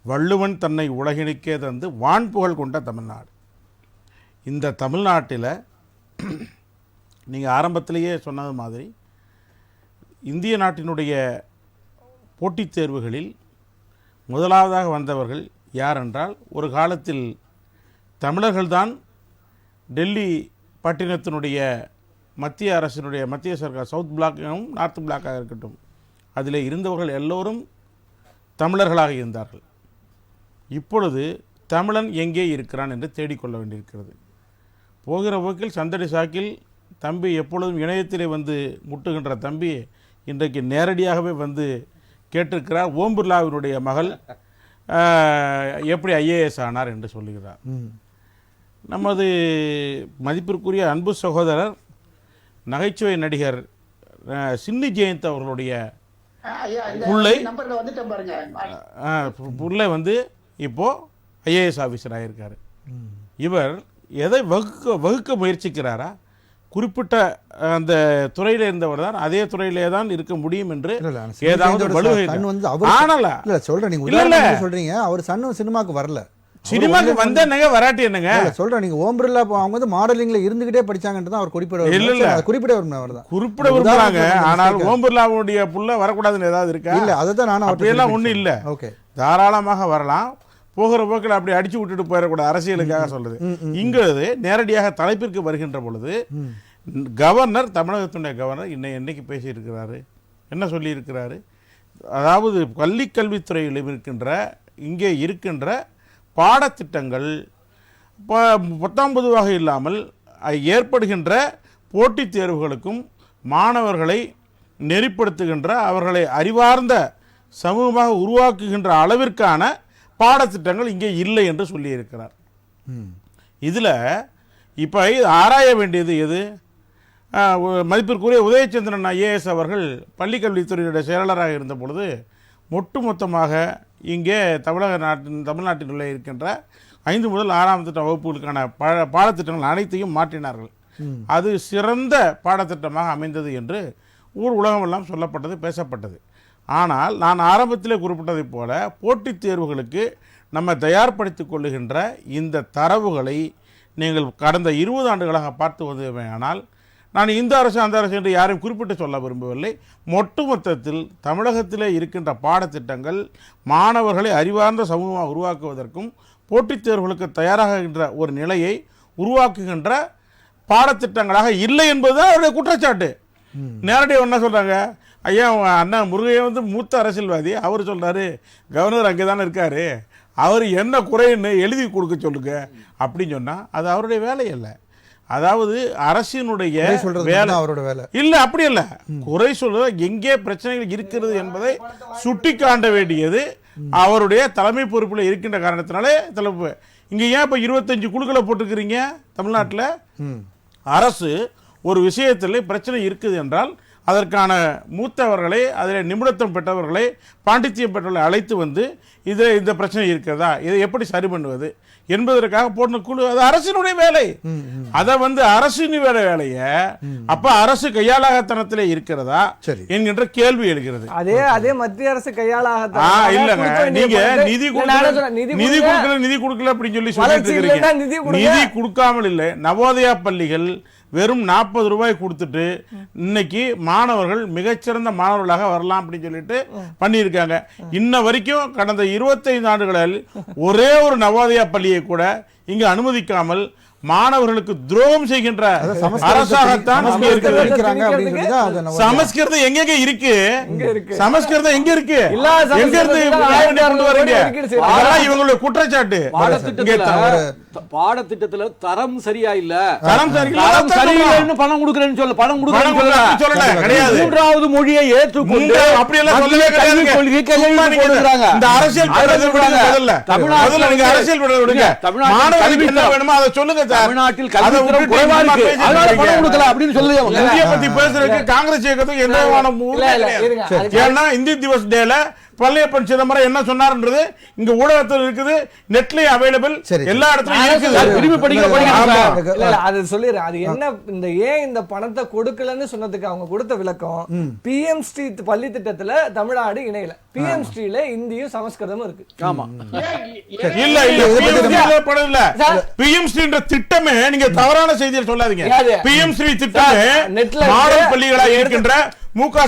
வள்ளுவன் தன்னை உலகினுக்கே தந்து வான் புகழ் கொண்ட தமிழ்நாடு. இந்த தமிழ்நாட்டில் நீங்கள் ஆரம்பத்திலேயே சொன்னது மாதிரி இந்திய நாட்டினுடைய போட்டித் தேர்வுகளில் முதலாவதாக வந்தவர்கள் யார் என்றால், ஒரு காலத்தில் தமிழர்கள்தான் டெல்லி பட்டினத்தினுடைய மத்திய அரசினுடைய மத்திய சர்க்கார் சவுத் பிளாக்கும் நார்த் பிளாக்காக இருக்கட்டும், அதில் இருந்தவர்கள் எல்லோரும் தமிழர்களாக இருந்தார்கள். இப்பொழுது தமிழன் எங்கே இருக்கிறான் என்று தேடிக்கொள்ள வேண்டியிருக்கிறது. போகிற போக்கில் சந்தடி சாக்கில் தம்பி எப்பொழுதும் இணையத்திலே முட்டுகின்ற தம்பி இன்றைக்கு நேரடியாகவே கேட்டிருக்கிறார். ஓம் பிர்லாவினுடைய மகள் எப்படி ஐஏஎஸ் ஆனார் என்று சொல்லுகிறார். நமது மதிப்பிற்குரிய அன்பு சகோதரர் நகைச்சுவை நடிகர் சின்னி ஜெயந்த் அவர்களுடைய புள்ளை இப்போ ஐஏஎஸ் ஆஃபீஸர் ஆகியிருக்காரு. இவர் எதை வகுக்க முயற்சிக்கிறாரா? குறிப்பிட்ட அந்த துறையில இருந்தவர் தான் அதே துறையிலே தான் இருக்க முடியும் என்று ஏதாவது சொல்றீங்க. அவர் சினிமாக்கு வரல, சினிமாக்கு வந்த என்னங்க வராட்டி என்னங்க சொல்றேன். நீங்க ஓம் பிர்லா அவங்க மாடலிங்ல இருந்துகிட்டே படிச்சாங்கன்னு அவர் குறிப்பிட விரும்புறாங்க. ஆனால் ஓம் பிர்லாவுடைய புள்ள வரக்கூடாதுன்னு ஏதாவது இருக்கா? இல்ல, அதுதான் நானும் அப்படியெல்லாம் ஒண்ணும் இல்ல. ஓகே, தாராளமாக வரலாம். போகிற போக்கில் அப்படி அடிச்சு விட்டுட்டு போயிடக்கூடாது, அரசியலுக்காக சொல்றது. இங்கிறது நேரடியாக தலைப்பிற்கு வருகின்ற பொழுது கவர்னர், தமிழகத்தினுடைய கவர்னர் இன்னைக்கு பேசியிருக்கிறாரு. என்ன சொல்லியிருக்கிறாரு? அதாவது பள்ளி கல்வித்துறையில் இங்கே இருக்கின்ற பாடத்திட்டங்கள் பொத்தாம்பதுவாக இல்லாமல் ஏற்படுகின்ற போட்டித் தேர்வுகளுக்கும் மாணவர்களை நெறிப்படுத்துகின்ற, அவர்களை அறிவார்ந்த சமூகமாக உருவாக்குகின்ற அளவிற்கான பாடத்திட்டங்கள் இங்கே இல்லை என்று சொல்லியிருக்கிறார். இதில் இப்போ ஆராய வேண்டியது எது? மதிப்பிற்குரிய உதயச்சந்திரன் ஐஏஎஸ் அவர்கள் பள்ளிக்கல்வித்துறையுடைய செயலாளராக இருந்த பொழுது ஒட்டுமொத்தமாக இங்கே தமிழ்நாட்டினுள்ளே இருக்கின்ற 5 முதல் 6ஆம் திட்ட வகுப்புகளுக்கான பாடத்திட்டங்கள் அனைத்தையும் மாற்றினார்கள். அது சிறந்த பாடத்திட்டமாக அமைந்தது என்று உலகமெல்லாம் சொல்லப்பட்டது, பேசப்பட்டது. ஆனால் நான் ஆரம்பத்தில் குறிப்பிட்டதைப் போல போட்டித் தேர்வுகளுக்கு நம்ம தயார்படுத்திக் கொள்ளுகின்ற இந்த தரவுகளை நீங்கள் கடந்த 20 ஆண்டுகளாக பார்த்து வந்தேனால், நான் இந்த அரசு அந்த அரசு என்று யாரையும் குறிப்பிட்டு சொல்ல விரும்பவில்லை. ஒட்டுமொத்தத்தில் தமிழகத்திலே இருக்கின்ற பாடத்திட்டங்கள் மாணவர்களை அறிவார்ந்த சமூகமாக உருவாக்குவதற்கும் போட்டித் தேர்வுகளுக்கு தயாராகின்ற ஒரு நிலையை உருவாக்குகின்ற பாடத்திட்டங்களாக இல்லை என்பதுதான் அவருடைய குற்றச்சாட்டு. நேரடியாக என்ன சொல்றாங்க, ஐயா அண்ணா முருகையன் வந்து மூத்த அரசியல்வாதி, அவர் சொல்றாரு கவர்னர் அங்கே தானே இருக்காரு, அவர் என்ன குறைன்னு எழுதி கொடுக்க சொல்லுங்க அப்படின்னு சொன்னா அது அவருடைய வேலை இல்லை. அதாவது அரசினுடைய வேலை அவரோட வேலை இல்ல, அப்படி இல்ல. குறை சொல்றது எங்கே பிரச்சனைகள் இருக்கிறது என்பதை சுட்டி காட்ட வேண்டியது அவருடைய தலைமை பொறுப்பில் இருக்கின்ற காரணத்தினாலே தலைப்பு. இங்க ஏன் இப்ப 25 குழுக்களை போட்டுக்கிறீங்க தமிழ்நாட்டில்? அரசு ஒரு விஷயத்தில் பிரச்சனை இருக்குது என்றால் அதற்கான மூத்தவர்களை, அதில் நிபுணத்துவம் பெற்றவர்களை, பாண்டித்தியம் பெற்றவர்களை அழைத்து வந்து இதில் இந்த பிரச்சனை இருக்கிறதா, இதை எப்படி சரி பண்ணுவது என்பதற்காக போன குழு, அது அரசினுடைய வேலை. அதை வந்து அரசின் வேலையை அப்ப அரசு கையாளாகத்தனத்திலே இருக்கிறதா என்கின்ற கேள்வி எழுகிறது. அதே மத்திய அரசு கையாளாக இல்லங்க, நீங்க நிதி கொடுக்கல அப்படின்னு சொல்லி சொல்லிட்டு இருக்கிறீங்க. நிதி கொடுக்காமல் இல்லை. நவோதயா பள்ளிகள் வெறும் 40 ரூபாய் கொடுத்துட்டு இன்னைக்கு மாணவர்கள் மிகச்சிறந்த மாணவர்களாக வரலாம் அப்படின்னு சொல்லிட்டு பண்ணியிருக்காங்க. இன்ன வரைக்கும் கடந்த 25 ஆண்டுகளில் ஒரே ஒரு நவோதயா பள்ளியை கூட இங்கு அனுமதிக்காமல் மாணவர்களுக்கு துரோகம் செய்கின்ற அரசாங்கத்தான் சமஸ்கிருதம் எங்க இருக்கு? சமஸ்கிருதம் எங்க இருக்கு? எங்க இருந்து இவங்களுடைய குற்றச்சாட்டு. பாடத்திட்டத்துல தரம் சரியா இல்ல, தரம் சரியில்லைன்னு பணம் கொடுக்கறேன்னு சொல்ல, பணம் கொடுக்கறேன்னு கிடையாது. மூன்றாவது மொழியை ஏற்றுக்கொண்டு அப்படி எல்லாம் சொல்லவே கிடையாது. இந்த அரசியல் அரசியல் விடுங்க. மாணவர்களுக்கு என்ன வேணுமோ அதை சொல்லுங்க. தமிழ்நாட்டில் கல்வித்தரம் குறைவா இருக்கு, அதனால பணம் கொடுக்கல அப்படின்னு சொல்லுங்க. இந்திய பத்தி பேசுறதுக்கு காங்கிரஸ் இயக்கத்துக்கு எந்த விதமான, ஏன்னா இந்தி திவஸ் டேல பழனியப்பன் சிதம்பரம் என்ன சொன்னார்ன்றது இங்க ஊடகத்தில் இருக்குது, நெட்லயே அவைலபிள், எல்லா இடத்துலயும் இருக்குது. அது சொல்லிடுறேன். அது என்ன, இந்த ஏன் இந்த பணத்தை கொடுக்கலன்னு சொன்னதுக்கு அவங்க கொடுத்த விளக்கம், PM ஸ்ரீ பள்ளி திட்டத்துல தமிழ்நாடு இணையல. PM ஸ்ரீல இந்தியும் சமஸ்கிருதமும் இருக்கு. ஆமா, இல்ல PM ஸ்ரீன்ற திட்டமே நீங்க தவறான செய்தியை சொல்லாதீங்க. PM ஸ்ரீ திட்டமே மாடல் பள்ளிகளாக இருக்கின்ற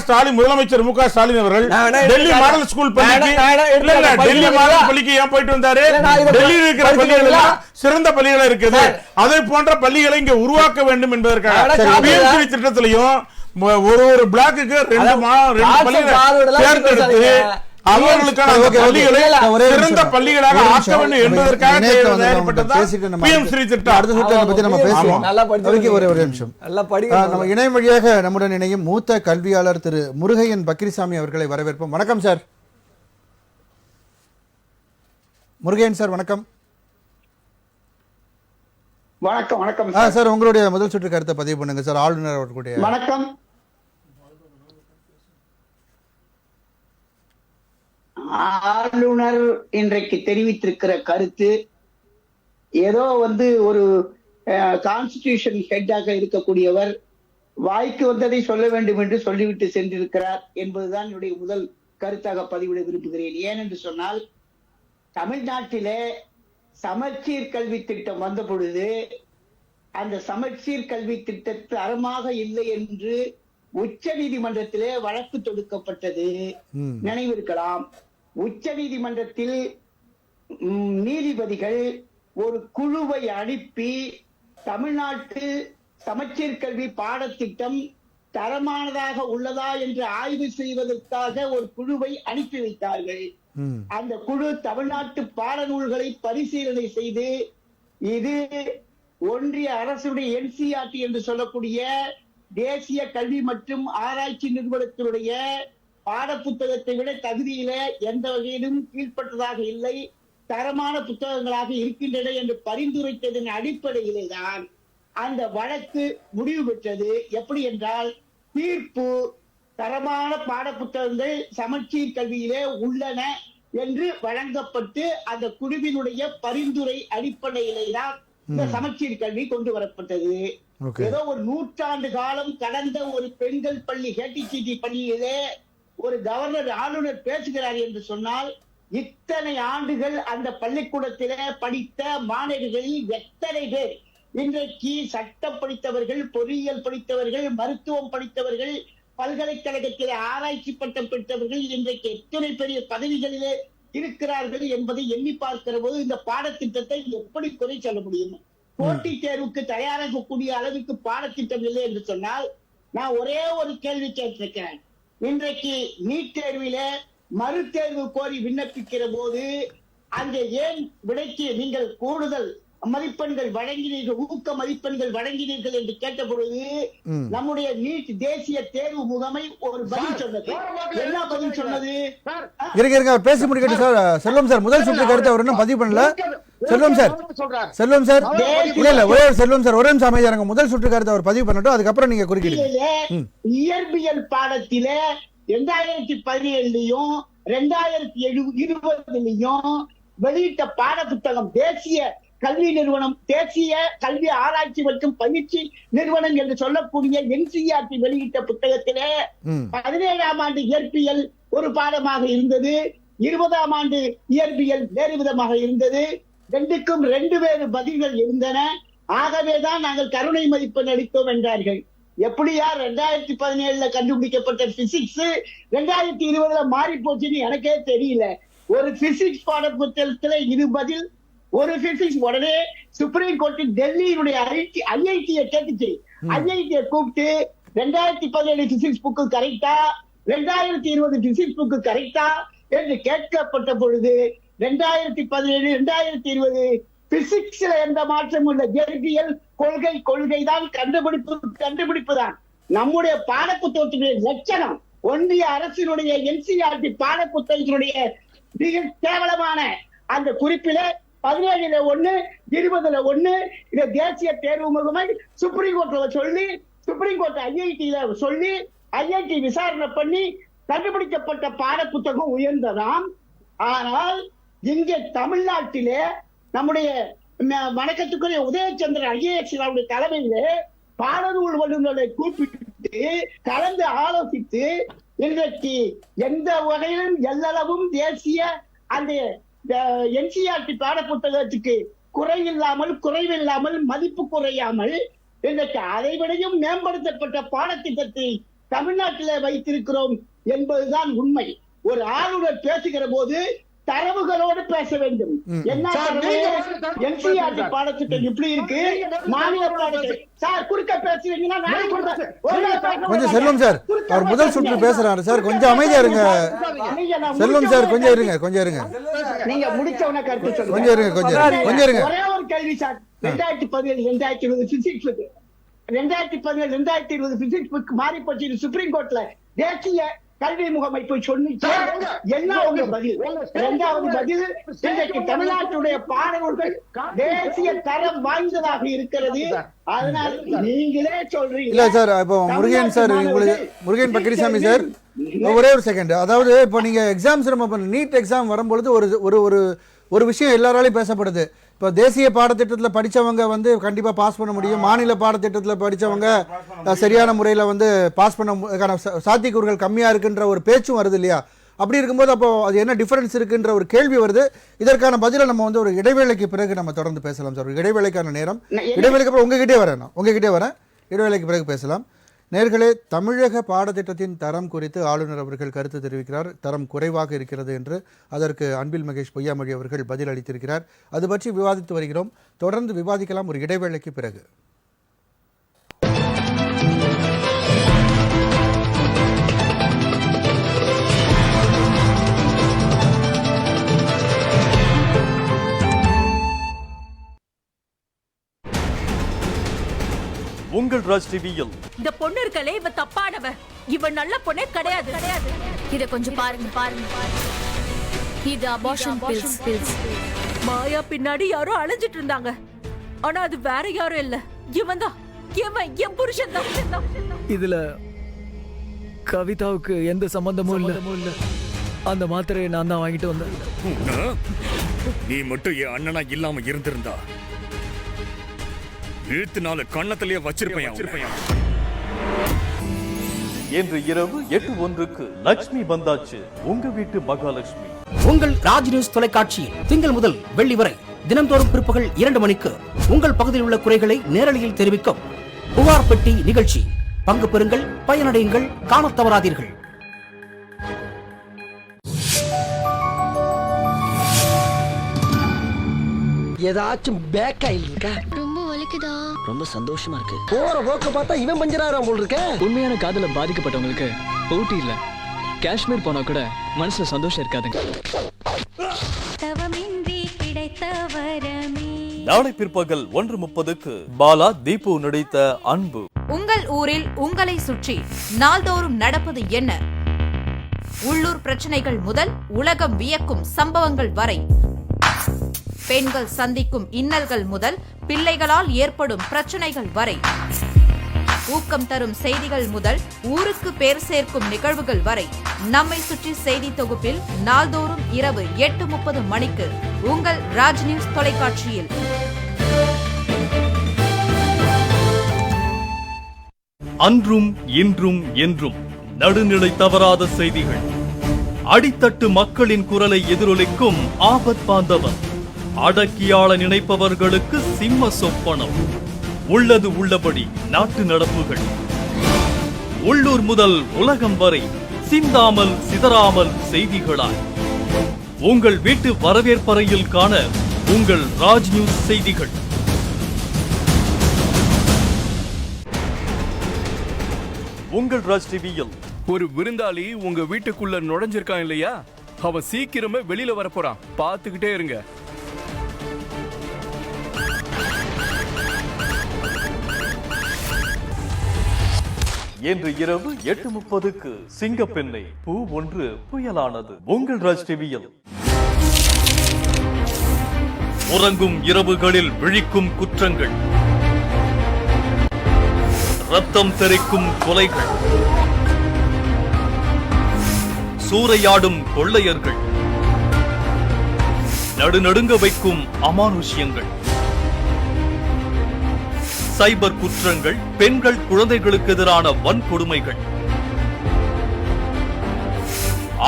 ஸ்டாலின், முதலமைச்சர் ஸ்டாலின் அவர்கள் டெல்லி மாடல் ஸ்கூல் பள்ளிக்கு டெல்லி மாடல் பள்ளிக்கு ஏன் போயிட்டு வந்தாரு? டெல்லியில் இருக்கிற பள்ளிகள் சிறந்த பள்ளிகள் இருக்குது, அதை போன்ற பள்ளிகளை இங்க உருவாக்க வேண்டும் என்பதற்காக பிஎம்சி திட்டத்திலையும் ஒரு பிளாக்குக்கு 2 பள்ளிகளை தேர்ந்தெடுத்து அவர்களுக்கான பள்ளிகளை சிறந்த பள்ளிகளாக ஆக்க வேண்டும் என்பதற்காக இணையம் வழியாக நம்முடன் இணையும் மூத்த கல்வியாளர் திரு முருகையன் பக்ரிசாமி அவர்களை வரவேற்போம். வணக்கம் சார். முருகையன் சார் வணக்கம். வணக்கம். வணக்கம் சார், உங்களுடைய முதல் சுற்று கருத்தை பதிவு பண்ணுங்க சார். ஆளுநர் அவர்களுடைய வணக்கம். ஆளுநர் இன்றைக்கு தெரிவித்திருக்கிற கருத்து ஏதோ ஒரு கான்ஸ்டிடியூஷன் ஹெட்டாக இருக்கக்கூடியவர் வாய்க்கு வந்ததை சொல்ல வேண்டும் என்று சொல்லிவிட்டு சென்றிருக்கிறார் என்பதுதான் என்னுடைய முதல் கருத்தாக பதிவிட விரும்புகிறேன். ஏனென்று சொன்னால், தமிழ்நாட்டிலே சமச்சீர் கல்வி திட்டம் வந்த பொழுது அந்த சமச்சீர் கல்வி திட்ட தரமாக இல்லை என்று உச்ச நீதிமன்றத்திலே வழக்கு தொடுக்கப்பட்டது நினைவிருக்கலாம். உச்ச நீதிமன்றத்தில் நீதிபதிகள் ஒரு குழுவை அனுப்பி தமிழ்நாட்டு சமச்சீர் கல்வி பாடத்திட்டம் தரமானதாக உள்ளதா என்று ஆய்வு செய்வதற்காக ஒரு குழுவை அனுப்பி வைத்தார்கள். அந்த குழு தமிழ்நாட்டு பாடநூல்களை பரிசீலனை செய்து இது ஒன்றிய அரசுடைய NCERT என்று சொல்லக்கூடிய தேசிய கல்வி மற்றும் ஆராய்ச்சி நிறுவனத்தினுடைய பாட புத்தகத்தை விட தகுதியில எந்த வகையிலும் கீழ்ப்பட்டதாக இல்லை, தரமான புத்தகங்களாக இருக்கின்றன என்று பரிந்துரைத்ததன் அடிப்படையிலே தான் அந்த வழக்கு முடிவு பெற்றது. எப்படி என்றால், தீர்ப்பு தரமான பாட புத்தகங்கள் சமச்சீர் கல்வியிலே உள்ளன என்று வழங்கப்பட்டு அந்த குழுவினுடைய பரிந்துரை அடிப்படையிலே தான் இந்த சமச்சீர் கல்வி கொண்டு வரப்பட்டது. ஏதோ ஒரு 100 ஆண்டு காலம் கடந்த ஒரு பெண்கள் பள்ளி HTCT பள்ளியிலே ஒரு கவர்னர் ஆளுநர் பேசுகிறார் என்று சொன்னால், இத்தனை ஆண்டுகள் அந்த பள்ளிக்கூடத்திலே படித்த மாணவர்களில் எத்தனை பேர் இன்றைக்கு சட்டம் படித்தவர்கள், பொறியியல் படித்தவர்கள், மருத்துவம் படித்தவர்கள், பல்கலைக்கழகத்திலே ஆராய்ச்சி பட்டம் பெற்றவர்கள் இன்றைக்கு எத்தனை பெரிய பதவிகளிலே இருக்கிறார்கள் என்பதை எண்ணி பார்க்கிற போது இந்த பாடத்திட்டத்தை எப்படி குறை சொல்ல முடியும்? போட்டி தேர்வுக்கு தயாராகக்கூடிய அளவுக்கு பாடத்திட்டம் இல்லை என்று சொன்னால் நான் ஒரே ஒரு கேள்வி கேட்டிருக்கிறேன். இன்றைக்கு நீட் தேர்வில மறு தேர்வு கோரி விண்ணப்பிக்கிற போது அங்கே ஏன் விடைக்கு நீங்கள் கூடுதல் மதிப்பெண்கள் வழங்கினீர்கள், ஊக்க மதிப்பெண்கள் வழங்கினீர்கள் என்று கேட்ட பொழுது நம்முடைய நீட் தேசிய தேர்வு முகமை ஒரு பதில் சொன்னது. என்ன பதில் சொன்னது? இருங்க பேசி முடிக்கட்டும் சார். செல்வம் சார் முதல் சுற்று கருத்தை அவர் இன்னும் பதிவு பண்ணல. செல்வம் சார் இல்ல ஒரே செல்வம் சார் ஒரே நிமிஷம் அமைதியா இருங்க. முதல் சுற்று கருத்தை அவர் பதிவு பண்ணட்டும், அதுக்கப்புறம் நீங்க குறுக்கிடுங்க. இயற்பியல் பாடத்தில 2017 2020 வெளியிட்ட பாட புத்தகம் தேசிய கல்வி நிறுவனம், தேசிய கல்வி ஆராய்ச்சி மற்றும் பயிற்சி நிறுவனம் என்று சொல்லக்கூடிய NCERT வெளியிட்ட புத்தகத்திலே 17ஆம் ஆண்டு இயற்பியல் ஒரு பாடமாக இருந்தது, 20ஆம் ஆண்டு இயற்பியல் வேறு விதமாக இருந்தது. ரெண்டுக்கும் 2 வேறு பதில்கள் இருந்தன. ஆகவேதான் நாங்கள் கருணை மதிப்பெண் அளித்தோம் என்றார்கள். எப்படியா 2017 கண்டுபிடிக்கப்பட்ட பிசிக்ஸ் 2020 மாறி போச்சுன்னு எனக்கே தெரியல. ஒரு பிசிக்ஸ் பாட புத்தகத்துல 2 பதில், ஒரு பிசிக்ஸ். உடனே சுப்ரீம் கோர்ட் டெல்லியினுடைய IIT கேட்டுச்சு. IIT கூப்பிட்டு 2017 பிசிக்ஸ் புக்கு கரெக்டா, 2020 பிசிக்ஸ் புக்கு கரெக்டா என்று கேட்கப்பட்ட பொழுது 2017 2020 பிசிக்ஸ்ல எந்த மாற்றமும் இல்லை. இயற்பியல் கொள்கை தான், கண்டுபிடிப்பு தான். நம்முடைய பாட புத்தகத்தினுடைய லட்சணம் ஒன்றிய அரசினுடைய NCERT பாட புத்தகத்தினுடைய மிக கேவலமான அந்த குறிப்பில 17 1 20 1 இந்த தேசிய தேர்வு முகமை சுப்ரீம் கோர்ட்ல சொல்லி, சுப்ரீம் கோர்ட் IIT சொல்லி, IIT விசாரணை பண்ணி கண்டுபிடிக்கப்பட்ட பாட புத்தகம் உயர்ந்ததாம். ஆனால் இங்கே தமிழ்நாட்டிலே நம்முடைய வணக்கத்துக்குரிய உதயச்சந்திரன் IAS தலைமையிலே பாடநூல் வல்லுநர்களை கூப்பிட்டு கலந்து ஆலோசித்து இன்றைக்கு எந்த வகையிலும் எல்லளவும் தேசிய அந்த NCERT பாட புத்தகத்துக்கு குறைவில்லாமல் மதிப்பு குறையாமல் இன்றைக்கு அதைவிடையும் மேம்படுத்தப்பட்ட பாடத்திட்டத்தை தமிழ்நாட்டிலே வைத்திருக்கிறோம் என்பதுதான் உண்மை. ஒரு ஆளுநர் பேசுகிற போது தரவுகளோடு பேச வேண்டும். என்ன NCERT பாடத்திட்டம் இப்படி இருக்கு, மாநில பாடத்திட்டம். சார் குறுக்க பேசுறீங்கன்னா கொஞ்சம் செல்வம் சார் அவர் முதல் சுற்று பேசுறாரு சார், கொஞ்சம் அமைதியா இருங்க. செல்வம் சார் கொஞ்சம் இருங்க. நீங்க முடிச்சவன கருத்து சொல்லுங்க. கொஞ்சம் இருங்க. ஒரே ஒரு கேள்வி சார். 2017 2020 பிசிக்ஸ் 2017 2020 பிசிக்ஸ் மாறி போச்சு சுப்ரீம் கோர்ட்ல தேசிய கல்வி முகமை போய் சொன்னிச்சு. என்ன உங்க பதில்? 2வது பதில், இன்றைக்கு தமிழ்நாட்டுடைய பாடநூல்கள் தேசிய தரம் வாய்ந்ததாக இருக்கிறது. அதனால நீங்களே சொல்றீங்க. இல்ல சார், இப்போ முருகன் சார், முருகன் பக்கிரிசாமி சார் ஒரே ஒரு செகண்ட். அதாவது இப்போ நீங்க எக்ஸாம்ஸ் நம்ம நீட் எக்ஸாம் வரும்பொழுது ஒரு விஷயம் எல்லாராலையும் பேசப்படுது. இப்போ தேசிய பாடத்திட்டத்தில் படித்தவங்க வந்து கண்டிப்பாக பாஸ் பண்ண முடியும், மாநில பாடத்திட்டத்தில் படித்தவங்க சரியான முறையில் பாஸ் பண்ண சாத்தியக்கூறுகள் கம்மியாக இருக்குன்ற ஒரு பேச்சும் வருது இல்லையா? அப்படி இருக்கும்போது அப்போ அது என்ன டிஃபரன்ஸ் இருக்குன்ற ஒரு கேள்வி வருது. இதற்கான பதிலை நம்ம ஒரு இடைவேளைக்கு பிறகு நம்ம தொடர்ந்து பேசலாம் சார். ஒரு இடைவேளைக்கான நேரம், இடைவேளைக்கு அப்புறம் உங்ககிட்டே வரேன், இடைவேளைக்கு பிறகு பேசலாம். நேர்களே, தமிழக பாடத்திட்டத்தின் தரம் குறித்து ஆளுநர் அவர்கள் கருத்து தெரிவிக்கிறார். தரம் குறைவாக இருக்கிறது என்று. அதற்கு அன்பில் மகேஷ் பொய்யாமொழி அவர்கள் பதில் அளித்திருக்கிறார். அது பற்றி விவாதித்து வருகிறோம். தொடர்ந்து விவாதிக்கலாம் ஒரு இடைவேளைக்கு பிறகு. உங்கள் ராஜ் டிவியில் இந்த பொண்ணு இருக்கலே, இவ தப்பானவ, இவ நல்ல பொண்ணே கிடையாது. இத கொஞ்சம் பாருங்க. இது அபார்ஷன் பில்ஸ். மாயா பின்னாடி யாரோ அலைஞ்சிட்டு இருந்தாங்க. ஆனா அது வேற யாரும் இல்ல, இவன் தான். என் புருஷன் தான். இதுல கவிதாவுக்கு எந்த சம்பந்தமும் இல்ல. அந்த மாத்திரையை நான் தான் வாங்கிட்டு வந்தேன். நீ மட்டும் என் அண்ணனா இல்லாம இருந்திருந்தா இழுத்து நாலு கண்ணத்திலேயே வச்சிருப்பேன். இன்று இரவு 8:01 லட்சுமி வந்தாச்சு, உங்க வீட்டு மகாலட்சுமி. உங்கள் ராஜ் நியூஸ் தொலைக்காட்சியில் திங்கள் முதல் வெள்ளி வரை தினந்தோறும் பிற்பகல் 2 மணிக்கு உங்கள் பகுதியில் உள்ள குறைகளை நேரலையில் தெரிவிக்கும் புகார் பெட்டி நிகழ்ச்சி. பங்கு பெறுங்கள், பயனடையுங்கள், காணத் தவறாதீர்கள். ஏதாச்சும் பேக் ஆயில் இருக்கா? ரொம்ப கிடைக்குதா? ரொம்ப சந்தோஷமா இருக்கு. போற போக்க பார்த்தா இவன் பஞ்சராகிறான் போல் இருக்க. உண்மையான காதல பாதிக்கப்பட்டவங்களுக்கு ஊட்டி இல்ல காஷ்மீர் போனா கூட மனசுல சந்தோஷம் இருக்காதுங்க. தவமின்றி கிடைத்த வரமே. நாளை பிற்பகல் 1:30க்கு பாலா தீபு நடித்த அன்பு. உங்கள் ஊரில் உங்களை சுற்றி நாள்தோறும் நடப்பது என்ன? உள்ளூர் பிரச்சனைகள் முதல் உலகம் வியக்கும் சம்பவங்கள் வரை, பெண்கள் சந்திக்கும் இன்னல்கள் முதல் பிள்ளைகளால் ஏற்படும் பிரச்சனைகள் வரை, ஊக்கம் தரும் செய்திகள் முதல் ஊருக்கு பேர் சேர்க்கும் நிகழ்வுகள் வரை, நம்மை சுற்றி செய்தி தொகுப்பில் நாள்தோறும் இரவு 8:30 மணிக்கு உங்கள் ராஜ் நியூஸ் தொலைக்காட்சியில். அன்றும் இன்றும் என்றும் நடுநிலை தவறாத செய்திகள், அடித்தட்டு மக்களின் குரலை எதிரொலிக்கும் ஆபத் பாந்தவன், அடக்கியாள நினைப்பவர்களுக்கு சிம்ம சொப்பனம், உள்ளது உள்ளபடி நாட்டு நடப்புகள், உள்ளூர் முதல் உலகம் வரை சிந்தாமல் சிதறாமல் செய்திகளாய் உங்கள் வீட்டு வரவேற்பறையில் காண உங்கள் ராஜ் நியூஸ் செய்திகள். உங்கள் ராஜ் டிவியில் ஒரு விருந்தாளி உங்க வீட்டுக்குள்ள நுழைஞ்சிருக்கான் இல்லையா, அவன் சீக்கிரமே வெளியில வரப்போறான், பார்த்துக்கிட்டே இருங்க. இன்று இரவு 8:30க்கு சிங்கப்பெண்ணை பூ ஒன்று புயலானது. உங்கள் ராஜ் டிவியில் உறங்கும் இரவுகளில் விழிக்கும் குற்றங்கள், ரத்தம் தெறிக்கும் கொலைகள், சூறையாடும் கொள்ளையர்கள், நடுநடுங்க வைக்கும் அமானுஷ்யங்கள், சைபர் குற்றங்கள், பெண்கள் குழந்தைகளுக்கு எதிரான வன்கொடுமைகள்,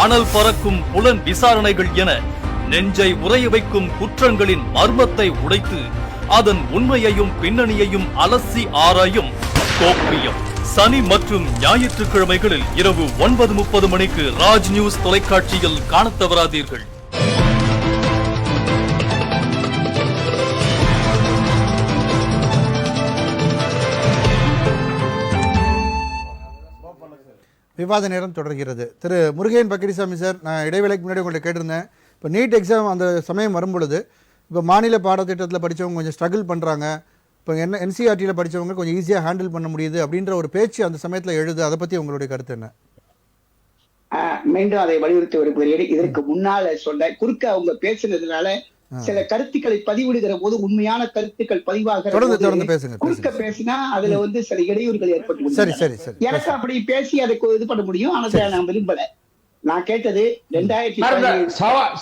அனல் பறக்கும் புலன் விசாரணைகள் என நெஞ்சை உறைய வைக்கும் குற்றங்களின் மர்மத்தை உடைத்து அதன் உண்மையையும் பின்னணியையும் அலசி ஆராயும் கோப்பியம். சனி மற்றும் ஞாயிற்றுக்கிழமைகளில் இரவு 9:30 மணிக்கு ராஜ் நியூஸ் தொலைக்காட்சியில் காணத் தவறாதீர்கள். விவாத நேரம் தொடர்கிறது. திரு முருகேன் பக்கிரிசாமி சார், நான் இடைவேளைக்கு முன்னாடி உங்கள்கிட்ட கேட்டிருந்தேன். இப்போ நீட் எக்ஸாம் அந்த சமயம் வரும்பொழுது இப்போ மாநில பாடத்திட்டத்தில் படித்தவங்க கொஞ்சம் ஸ்ட்ரகிள் பண்ணுறாங்க, இப்போ என்சிஆர்டியில் படித்தவங்க கொஞ்சம் ஈஸியாக ஹேண்டில் பண்ண முடியுது அப்படின்ற ஒரு பேச்சு அந்த சமயத்தில் எழுது. அதை பற்றி உங்களுடைய கருத்து என்ன? மீண்டும் அதை வலியுறுத்தி வருகிறேன். இதற்கு முன்னால சொன்ன குறுக்க அவங்க பேசுனதுனால சில கருத்துக்களை பதிவிடுகிற போது உண்மையான கருத்துக்கள் பதிவாக குறுக்க பேசினா அதுல சில இடையூறுகள் ஏற்பட்டு, எனக்கு அப்படி பேசி அதுக்கு இது பண்ண முடியும். ஆனா நான் விரும்பல. நான் கேட்டது 2000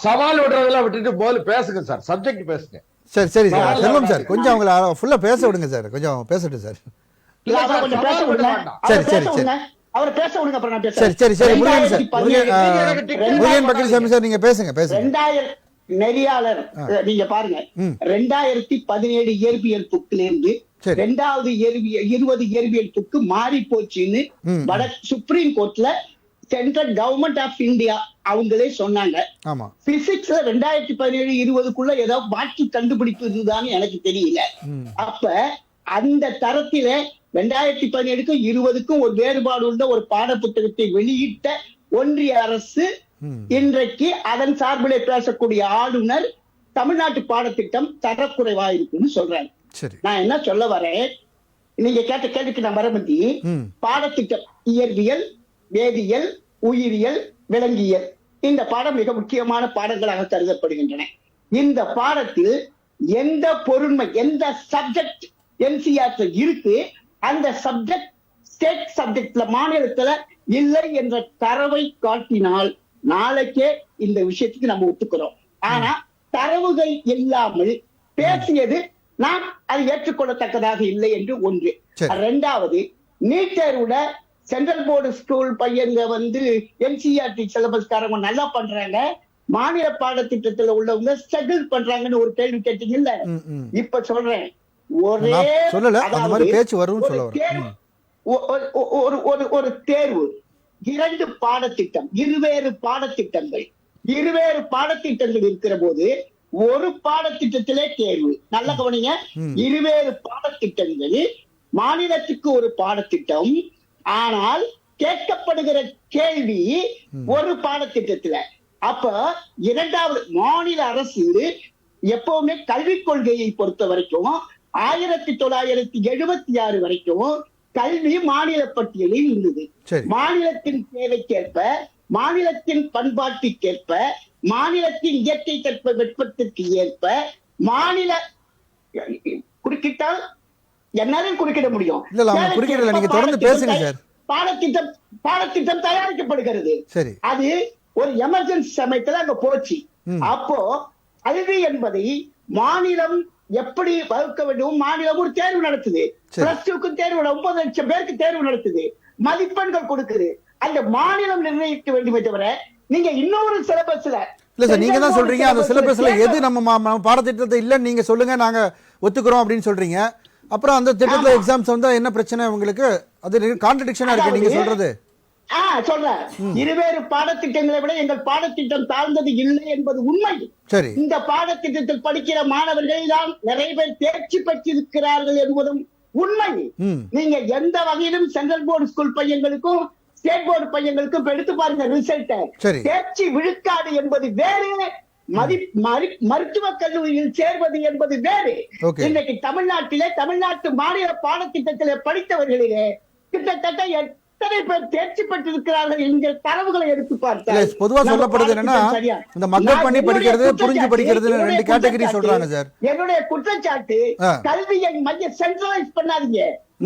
சவால் விடுறதெல்லாம் விட்டுட்டு போல பேசுங்க சார், சப்ஜெக்ட் பேசுங்க. சரி சரி சார், செல்வம் சார் கொஞ்சம் அவங்கள ஃபுல்லா பேச விடுங்க சார், கொஞ்சம் பேசட்டும் சார். சரி சரி சரி, அவர் பேச விடுங்க, அப்புறம் நான் பேசுறேன். சரி சரி சரி, முருகன் சார், முருகன் பக்கிரிசாமி சார் நீங்க பேசுங்க. 2000 நெறியாளர் நீங்க பாருங்க, 2017 இயற்பியல் புக்கிலிருந்து 2020 இயற்பியல் புக்கு மாறி போச்சுன்னு சுப்ரீம் கோர்ட்ல சென்ட்ரல் கவர்மெண்ட் ஆஃப் இந்தியா அவங்களே சொன்னாங்க. பிசிக்ஸ்ல 2017-20 ஏதாவது மாற்று கண்டுபிடிப்பு இருந்ததுன்னு எனக்கு தெரியல. அப்ப அந்த தரத்தில 2017க்கும் 20க்கும் ஒரு வேறுபாடு உள்ள ஒரு பாட புத்தகத்தை வெளியிட்ட ஒன்றிய அரசு இன்றைக்கு அதன் சார்பிலே பேசக்கூடிய ஆளுநர் தமிழ்நாட்டு பாடத்திட்டம் தரக்குறைவா இருக்குன்னு சொல்றாங்க. நான் என்ன சொல்ல வரேன், நீங்க கேட்ட கேள்விக்கு நான் வரமதி பாடத்திட்டம் இயற்பியல், வேதியியல், உயிரியல், விலங்கியல் இந்த பாடம் மிக முக்கியமான பாடங்களாக கருதப்படுகின்றன. இந்த பாடத்தில் எந்த பொருண்மை, எந்த சப்ஜெக்ட் என்சிஆர்டி இருக்கு, அந்த சப்ஜெக்ட் ஸ்டேட் சப்ஜெக்ட்ல மாநிலத்துல இல்லை என்ற தரவை காட்டினால் நாளைக்கே இந்த விஷயத்துக்கு நம்ம ஒத்துக்கிறோம். ஆனா தரவுகள் இல்லாமல் பேசியது நான் அது ஏற்றுக்கொள்ளத்தக்கதாக இல்லை என்று ஒன்று. இரண்டாவது, நீட் தேர்வுல சென்ட்ரல் போர்டு ஸ்கூல் பையங்க என்சிஆர்டி சிலபஸ் காரங்க நல்லா பண்றாங்க, மாநில பாடத்திட்டத்துல உள்ளவங்க ஸ்ட்ரகிள் பண்றாங்கன்னு ஒரு கேள்வி கேட்டீங்கல்ல. இப்ப சொல்றேன், ஒரே ஒரு தேர்வு, 2 பாடத்திட்டம், இருவேறு பாடத்திட்டங்கள் இருக்கிற போது ஒரு பாடத்திட்டத்திலே தேர்வு. நல்ல கவனிங்க, இருவேறு பாடத்திட்டங்கள், மாநிலத்துக்கு ஒரு பாடத்திட்டம், ஆனால் கேட்கப்படுகிற கேள்வி ஒரு பாடத்திட்டத்துல. அப்ப இரண்டாவது, மாநில அரசு எப்பவுமே கல்விக் கொள்கையை பொறுத்த வரைக்கும் 1976 வரைக்கும் கல்வி மாநில பட்டியலில் இருந்தது. மாநிலத்தின் தேவைக்கேற்ப, மாநிலத்தின் பண்பாட்டுக்கேற்ப, மாநிலத்தின் இயற்கைக்கேற்ப, வெப்பத்திற்கு ஏற்ப மாநில குறுக்கிட்டால் என்னாலும் குறுக்கிட முடியும். நீங்க தொடர்ந்து பேசுங்க சார். பாடத்திட்டம் தயாரிக்கப்படுகிறது. அது ஒரு எமர்ஜென்சி சமயத்துல அங்க போச்சு. அப்போ கல்வி என்பதை மாநிலம் எப்படி வகுக்க வேண்டும்? மாநிலம் ஒரு தேர்வு நடத்துது, பிளஸ் டூக்கு தேர்வு, 9 லட்சம் பேருக்கு தேர்வு நடத்துது, மதிப்பெண்கள் கொடுக்குது. அந்த மாநிலம் நிர்ணயிக்க வேண்டுமே தவிர நீங்க இன்னொரு சிலபஸ்ல இல்ல சார், நீங்க தான் சொல்றீங்க அந்த சிலபஸ்ல எது நம்ம பாடத்திட்டத்தை இல்லன்னு நீங்க சொல்லுங்க, நாங்க ஒத்துக்கிறோம் அப்படின்னு சொல்றீங்க. அப்புறம் அந்த திட்டத்துல எக்ஸாம்ஸ் வந்தா என்ன பிரச்சனை உங்களுக்கு? அது கான்ட்ரடிக்ஷனா இருக்கு நீங்க சொல்றது. சொல்றேன், இருவேறு பாடத்திட்டங்களை விட எங்கள் பாடத்திட்டம் தாழ்ந்தது இல்லை என்பது உண்மை. சரி, இந்த பாடத்திட்டத்தில் படிக்கிற மாணவர்கள் தான் நிறைய பேர் தேர்ச்சி பெற்றிருக்கிறார்கள் என்பதும் உண்மை. நீங்க எந்த வகையிலும் சென்ட்ரல் போர்டு ஸ்கூல் பையங்களுக்கும் ஸ்டேட் போர்டு பையங்களுக்கும் எடுத்து பாருங்க ரிசல்ட். தேர்ச்சி விழுக்காடு என்பது வேறு, மருத்துவக் கல்லூரியில் சேர்வது என்பது வேறு. இன்னைக்கு தமிழ்நாட்டிலே, தமிழ்நாட்டு மாநில பாடத்திட்டத்திலே படித்தவர்களிலே கிட்டத்தட்ட எத்தனை பேர் தேர்ச்சி பெற்றிருக்கிறார்கள் என்கிற தரவுகளை எடுத்து பார்த்தால் பொதுவா சொல்லப்படுது என்னன்னா, இந்த மக்கள் பண்ணி படிக்கிறது, புரிஞ்சு படிக்கிறது ரெண்டு கேட்டகரி சொல்றாங்க சார். என்னுடைய குற்றச்சாட்டு, கல்வியை சென்ட்ரலைஸ் பண்ணாதீங்க,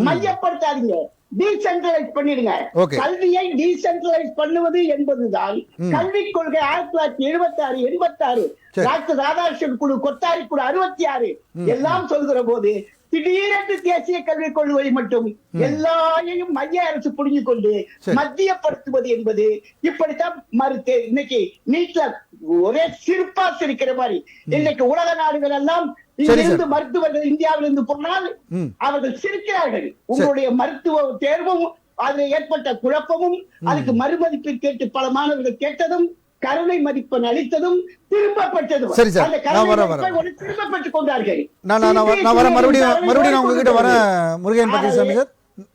மையப்படுத்தாதீங்க, டீசென்ட்ரலைஸ் பண்ணிடுங்க. கல்வியை டீசென்ட்ரலைஸ் பண்ணுவது என்பதுதான் கல்விக் கொள்கை 1976-86 டாக்டர் ராதாகிருஷ்ணன் குழு, கொத்தாரி குழு 66 எல்லாம் சொல்கிற போது திடீரென்று தேசிய கல்விக் கொள்கை மட்டும் எல்லாரையும் மைய அரசு புரிஞ்சு கொண்டு மத்தியப்படுத்துவது என்பது இப்படித்தான் மறுத்து இன்னைக்கு நீட்ல ஒரே சிரிப்பா சிரிக்கிற மாதிரி. இன்னைக்கு உலக நாடுகள் எல்லாம் இங்கிருந்து மருத்துவர்கள் இந்தியாவிலிருந்து போனால் அவர்கள் சிரிக்கிறார்கள். உங்களுடைய மருத்துவ தேர்வும் அதில் ஏற்பட்ட குழப்பமும், அதுக்கு மறுமதிப்பு கேட்டு பல மாணவர்கள் கேட்டதும், கருணை மதிப்பெண் அளித்ததும் திரும்ப பெற்றதும், அந்த திரும்ப பெற்றுக் கொண்டார்கள். மறுபடியும் உங்ககிட்ட வர முருகன் பழனிசாமி சார்,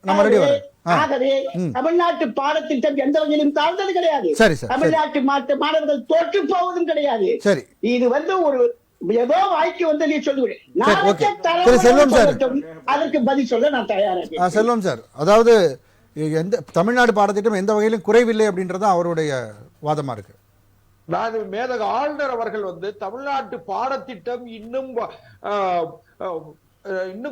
நான் மறுபடியும் வரேன். ஆகவே தமிழ்நாட்டு பாடத்திட்டம் எந்த வகையிலும் தாழ்ந்தது கிடையாது. தமிழ்நாட்டு மாணவர்கள் தோற்று போவதும் கிடையாது. இது ஒரு ஏதோ வாய்க்கு வந்து நீ சொல்லுவேன், அதற்கு பதில் சொல்ல நான் தயாராக. செல்வம் சார், அதாவது எந்த தமிழ்நாடு பாடத்திட்டம் எந்த வகையிலும் குறைவில்லை அப்படின்றது அவருடைய வாதமா இருக்கு. மேதக ஆளுநர் அவர்கள் தமிழ்நாட்டு பாடத்திட்டம் இன்னும்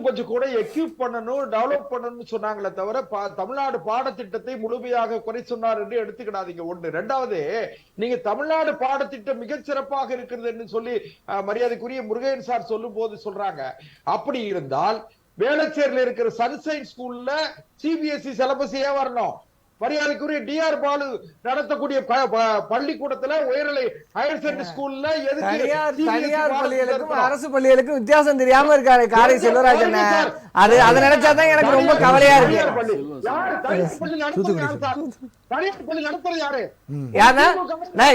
கொஞ்சம் கூட எக்யூப் பண்ணணும், டெவலப் பண்ணணும்னு சொன்னாங்களே தவிர தமிழ்நாடு பாடத்திட்டத்தை முழுமையாக குறை சொன்னார் என்று எடுத்துக்கிடாதீங்க. ஒண்ணு. ரெண்டாவது, நீங்க தமிழ்நாடு பாடத்திட்டம் மிகச் சிறப்பாக இருக்கிறது சொல்லி மரியாதைக்குரிய முருகன் சார் சொல்லும் போது சொல்றாங்க. அப்படி இருந்தால் வேளச்சேரியில் இருக்கிற சன்சைன் ஸ்கூல்ல சிபிஎஸ்இ சிலபஸ் ஏன் வரணும்? மரியாதைக்குரிய டிஆர் பாலு நடத்தக்கூடிய பள்ளிக்கூடத்துல உயர்நிலை ஹையர் செகண்டரி ஸ்கூல்ல தனியார் பள்ளிகளுக்கும் அரசு பள்ளிகளுக்கும் வித்தியாசம் தெரியாம இருக்காரு காரை செல்வராஜன். அதை நினைச்சாதான் எனக்கு ரொம்ப கவலையா இருக்கு.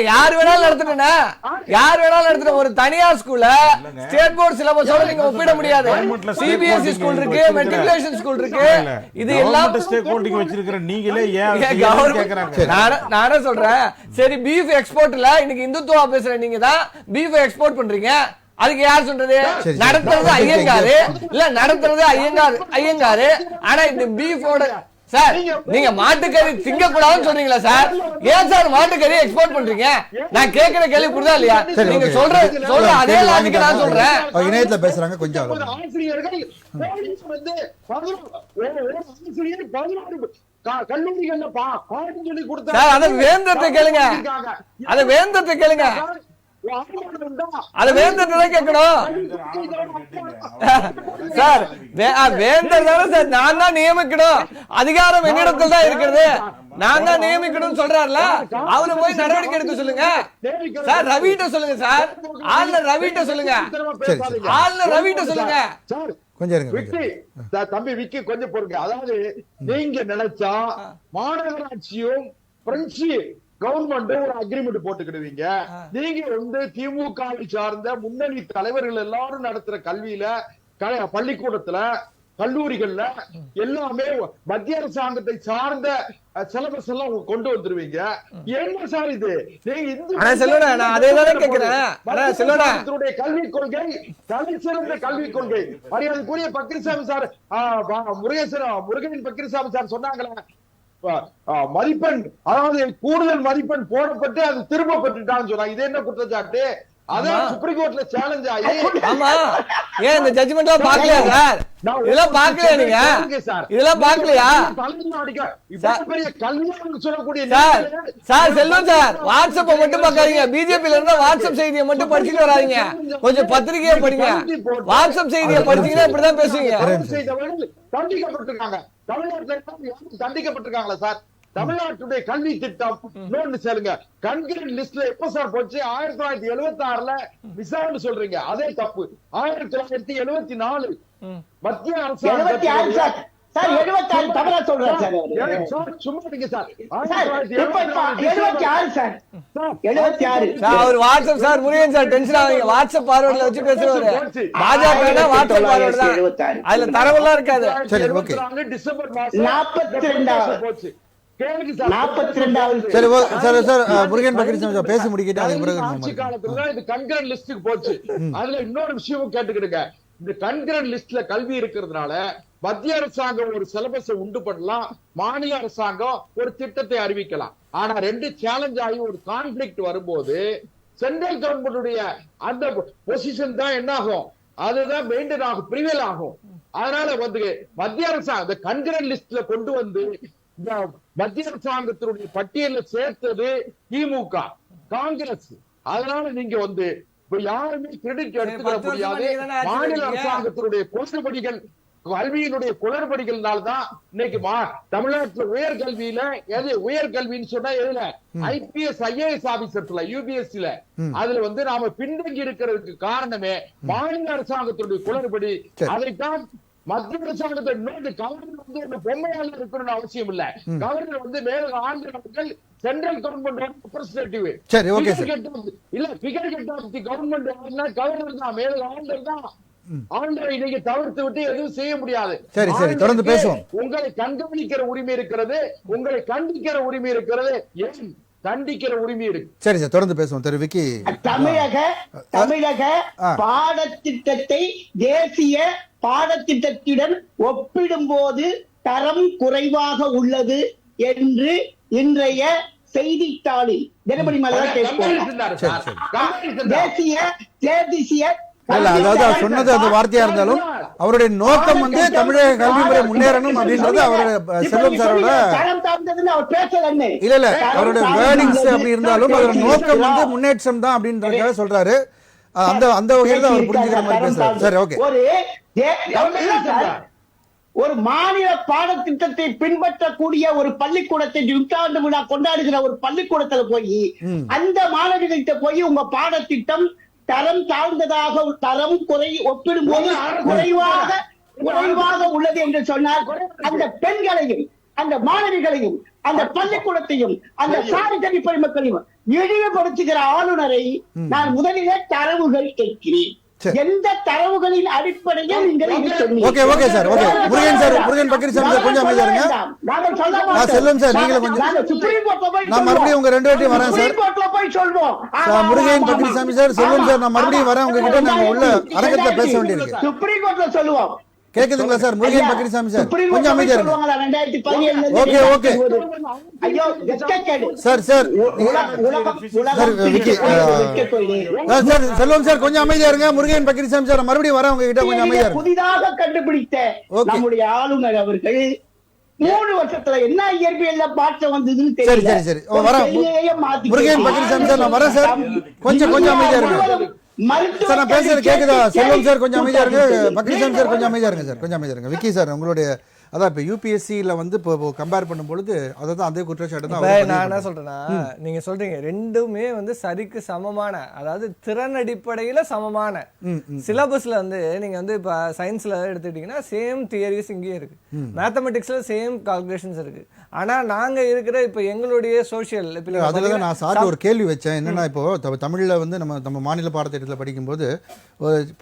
யார் வேணாலும் நடத்தினா, யார் வேணாலும் நடத்தின ஒரு தனியார் ஸ்கூல்ல ஸ்டேட் போர்டு சிலபஸோட நீங்க ஒப்பிட முடியாது. சிபிஎஸ்இ ஸ்கூல் இருக்கு, மெட்ரிகுலேஷன் ஸ்கூல் இருக்கு, இது எல்லாம் வச்சிருக்கிற நீங்களே நானே சொல்றேன். சரி, பீஃப் எக்ஸ்போர்ட்ல இன்னைக்கு இந்துத்துவா பேசுற நீங்க தான் பீஃப் எக்ஸ்போர்ட் பண்றீங்க. அதுக்கு யார் சொல்றது? நடத்துறது ஐயங்காரு, இல்ல நடத்துறது ஐயங்காரு. ஆனா இந்த பீஃபோட சார் நீங்க மாட்டுக்கறி திங்க கூடாதுன்னு சொல்றீங்களா சார்? ஏன் சார் மாட்டுக்கறி எக்ஸ்போர்ட் பண்றீங்க? நான் கேக்குற கேள்வி புரியுதா இல்லையா? நீங்க சொல்ற அதே லாஜிக் நான் சொல்றேன். இணையத்துல பேசுறாங்க கொஞ்சம். கல்லூரிகள்ல சொல்லி கொடுத்தா அத வேந்தத்தை கேளுங்க, அத வேந்தத்தை கேளுங்க, அத வேந்தத்தை கேட்கணும் சார். வேந்தர் தானே சார், நான் தான் நியமிக்கணும், அதிகாரம் என்னிடத்தில் தான் இருக்கிறது, நான் தான் நியமிக்கணும் சொல்றாருல, அவரு போய் நடவடிக்கை எடுக்க சொல்லுங்க சார். ரவிட்ட சொல்லுங்க சார், ஆளுநர் ரவிட்ட சொல்லுங்க, ஆளுநர் ரவிட்ட சொல்லுங்க. தம்பி விக்கி கொஞ்சம் பொறுங்க. அதாவது நீங்க நினைச்சா மாநகராட்சியும் பிரெஞ்சு கவர்மெண்ட் ஒரு அக்ரிமெண்ட் போட்டுக்கிடுவீங்க. நீங்க வந்து திமுக சார்ந்த முன்னணி தலைவர்கள் எல்லாரும் நடத்துற கல்வியில பள்ளிக்கூடத்துல கல்லூரிகள்ல எல்லாமே மத்திய அரசாங்கத்தை சார்ந்த சிலபஸ் எல்லாம் கொண்டு வந்துருவீங்க. என்ன சார் இது? கல்விக் கொள்கை தலைசிறந்த கல்விக் கொள்கை. மரியாதைக்குரிய பக்கிரிசாமி சார், முருகன் பக்கிரிசாமி சார் சொன்னாங்களே, மதிப்பெண் அதாவது கூடுதல் மதிப்பெண் போடப்பட்டு அது திரும்ப பெற்றுட்டான்னு சொன்னாங்க. இது என்ன குற்றச்சாட்டு? அதான் சுப்ரீம் கோர்ட்ல சேலஞ்ச் ஆகி. ஆமா, ஏன் இந்த ஜட்ஜ்மென்ட்ல பார்க்கலையா சார்? இதெல்லாம் பார்க்கலையா நீங்க? இதெல்லாம் பார்க்கலையா சார்? செல்வம் சார், வாட்ஸ்அப்பை மட்டும் பார்க்காதீங்க. பிஜேபில இருந்தா வாட்ஸ்அப் செய்தியை மட்டும் படிச்சுட்டு வராதீங்க. கொஞ்சம் பத்திரிகையை படிங்க. வாட்ஸ்அப் செய்தியை படிச்சீங்கன்னா இப்படிதான் பேசுவீங்க. தண்டிக்கப்பட்டிருக்காங்க. தமிழ்நாட்டில் தண்டிக்கப்பட்டிருக்காங்களா சார்? தமிழ்நாட்டுடைய கல்வி திட்டம் சொல்லுங்க. கன்கரண்ட் லிஸ்ட்ல எப்ப சார் போச்சு? 1976ல விசாரணை சொல்றீங்க, அதே தப்பு. 1974 மத்திய அரசாங்கம் தவறா சொல்றேன் சார். சும்மா நீங்க சார். 76 சார், 76 அவர் WhatsApp sir. Murugan sir tension ஆவீங்க. வாட்ஸ்அப் பார்வர்ட்ல வச்சு பேசுவாரு. பாஜக வாட்ஸ்அப் பார்வர்ட் தான், அதுல தரவெல்லாம் இருக்காது. சரி, ஓகே. டிசம்பர் 42 போச்சு. சரி sir, sir Murugan Pakkirisamy sir பேசி முடிக்கிட்டு அதுக்கு பிறகு ஆட்சி காலத்துல இது கன்கரண்ட் லிஸ்டுக்கு போச்சு. அதுல இன்னொரு விஷயமும் கேட்டுக்கிடுங்க. இந்த கன்கரண்ட் லிஸ்ட்ல கல்வி இருக்கிறதுனால மத்திய அரசாங்கம் ஒரு சிலபஸை உண்டு பண்ணலாம், மாநில அரசாங்கம் ஒரு திட்டத்தை அறிவிக்கலாம். ஆனா ரெண்டு சேலஞ்ச் ஆகி ஒரு கான்ஃபிளிக்ட் வரும்போது சென்ட்ரல் கவர்மெண்டுடைய அந்த பொசிஷன் தான் என்ன ஆகும்? அதுதான் மெயின்டைன் ஆகும், பிரிவேல் ஆகும். அதனால வந்து மத்திய அரசாங்கம் கன்கரண்ட் லிஸ்ட்ல கொண்டு வந்து மத்திய அரசாங்கத்தினுடைய பட்டியலில் சேர்த்தது திமுக, காங்கிரஸ். அதனால நீங்க வந்து யாருமே கிரெடிட் எடுத்துக்க முடியாது. மாநில அரசாங்கத்தினுடைய குளறுபடிகள், கல்வியினுடைய குளறுபடிகள்னால்தான் இன்னைக்கு தமிழ்நாட்டுல உயர்கல்வியில எது உயர்கல்வின்னு சொன்னா எதுல IPS IAS ஆபீசர்ஸ்ல UPSC அதுல வந்து நாம பின்தங்கி இருக்கிறதுக்கு காரணமே மாநில அரசாங்கத்தினுடைய குளறுபடி. அதைத்தான் மத்திய அரசாங்கத்தை கவர்னர் வந்து ஒரு பொம்மையால இருக்கணும்னு அவசியம் இல்ல. கவர்னர் வந்து மேல ஆந்திரர்கள் சென்ட்ரல் கவர்மெண்ட் ரெப்ரசன்டேட்டிவ். சரி, ஓகே சார். இல்ல figurehead of the government governor தான், மேல ஆண்டர் தான். ஆண்டரை நீங்க தவிர்த்து விட்டு எதுவும் செய்ய முடியாது. சரி சரி, தொடர்ந்து பேசுவோம். உங்களை கண்காணிக்கிற உரிமை இருக்கிறது, உங்களை கண்டிக்கிற உரிமை இருக்கிறது, ஏன் தண்டிக்கிற உரிமை இருக்கு. சரி சார், தொடர்ந்து பேசுவோம். திரு விக்கி, தமிழக பாடத்திட்டத்தை தேசிய பாடத்திட்டத்துடன் ஒப்பிடும்போது தரம் குறைவாக உள்ளது என்று இன்றைய செய்தித்தாளில் தினமணி மலர் தேசிய அதாவது சொன்னது அந்த வார்த்தையா இருந்தாலும் அவருடைய நோக்கம் வந்து தமிழக கல்வி முறை முன்னேறணும் அப்படின்றது அவருடைய செல்வம் சாரோட இல்ல இல்ல அவருடைய வேர்டிங்ஸ் அப்படி இருந்தாலும் அதோட நோக்கம் வந்து முன்னேற்றம் தான் அப்படின்றதுக்காக சொல்றாரு. அந்த வகையில் தான் அவர் புரிஞ்சுக்கிற மாதிரி பேசுறாரு. சரி, ஓகே. ஒரு மாநில பாடத்திட்டத்தை பின்பற்றக்கூடிய ஒரு பள்ளிக்கூடத்தை நூற்றாண்டு விழா கொண்டாடுகிற ஒரு பள்ளிக்கூடத்துல போய் அந்த மாணவர்கள்ட்ட போய் உங்க பாடத்திட்டம் தரம் தாழ்ந்ததாக, தரம் ஒப்பிடும்போது குறைவாக உள்ளது என்று சொன்னால் அந்த பெண்களையும் அந்த மாணவிகளையும் அந்த பள்ளிக்கூடத்தையும் அந்த சாதித்தறி பெருமக்களையும் இழிவுபடுத்துகிற ஆளுநரை நான் முதலிலே தரவுகள் கேட்கிறேன். எந்த தரவுகளின் அடிப்படையில் நீங்கள் இது சொன்னீங்க? Okay okay sir, okay. Murugan Pakkirisamy sir கொஞ்சம் அமைதியா இருங்க. நான் செல்வம் சார், நீங்க கொஞ்சம் சுப்ரீம் கோர்ட்ல போய் நான் மறுபடியும் உங்க ரெண்டு வாட்டியும் வரேன் சார். சுப்ரீம் கோர்ட்ல போய் சொல்வோம். முருகன் பக்கிரிசாமி சார், செல்வம் சார், நான் மறுபடியும் வரேன் உங்க கிட்ட. நாங்க உள்ள அரங்கத்துல பேச வேண்டியிருக்கு. சுப்ரீம் கோர்ட்ல சொல்லுவோம். கேக்குதுங்களா சார்? முருகன் பக்கிரிசாமி சார் கொஞ்சம் அமைதியா இருங்க. Okay okay. ஐயோ சார் சார் விக்கி சார், செல்வம் சார் கொஞ்சம் அமைதியா இருங்க. முருகன் பக்கிரிசாமி சார் மறுபடியும் வரேன் உங்க கிட்ட, கொஞ்சம் அமைதியா இருங்க. புதிதாக கண்டுபிடித்த நம்முடைய ஆளுநர் அவர்கள் 3 வருஷத்துல என்ன இயற்பியல்ல மாற்றம் வந்ததுன்னு தெரியல. சரி சரி சரி, வரேன் முருகன் பக்கிரிசாமி சார், நான் வரேன் சார். கொஞ்சம் அமைதியா இருங்க சார். நான் பேசுறது கேக்குதா? செல்வம் சார் கொஞ்சம் அமைதியா இருங்க. பக்கிரிசாமி சார் கொஞ்சம் அமைதியா இருங்க சார், கொஞ்சம் அமைதியா இருங்க. விக்கி சார், உங்களுடைய அதான் இப்போ யூபிஎஸ்சியில் வந்து இப்போ கம்பேர் பண்ணும்பொழுது அதை தான் அதே குற்றச்சாட்டு தான் நான் என்ன சொல்றேன்னா, நீங்க சொல்றீங்க ரெண்டுமே வந்து சரிக்கு சமமான, அதாவது திறன் அடிப்படையில சமமான சிலபஸ்ல வந்து நீங்க வந்து இப்ப சயின்ஸ்ல எடுத்துக்கிட்டீங்கன்னா சேம் தியரிஸ் இங்கேயும் இருக்கு, மேத்தமெட்டிக்ஸ்ல சேம் கால்குலேஷன்ஸ் இருக்கு. ஆனா நாங்க இருக்கிற இப்ப எங்களுடைய சோசியல் அதுல தான் நான் சார் ஒரு கேள்வி வச்சேன். என்னன்னா இப்போ தமிழ்ல வந்து நம்ம மாநில பாடத்திட்டத்தில் படிக்கும்போது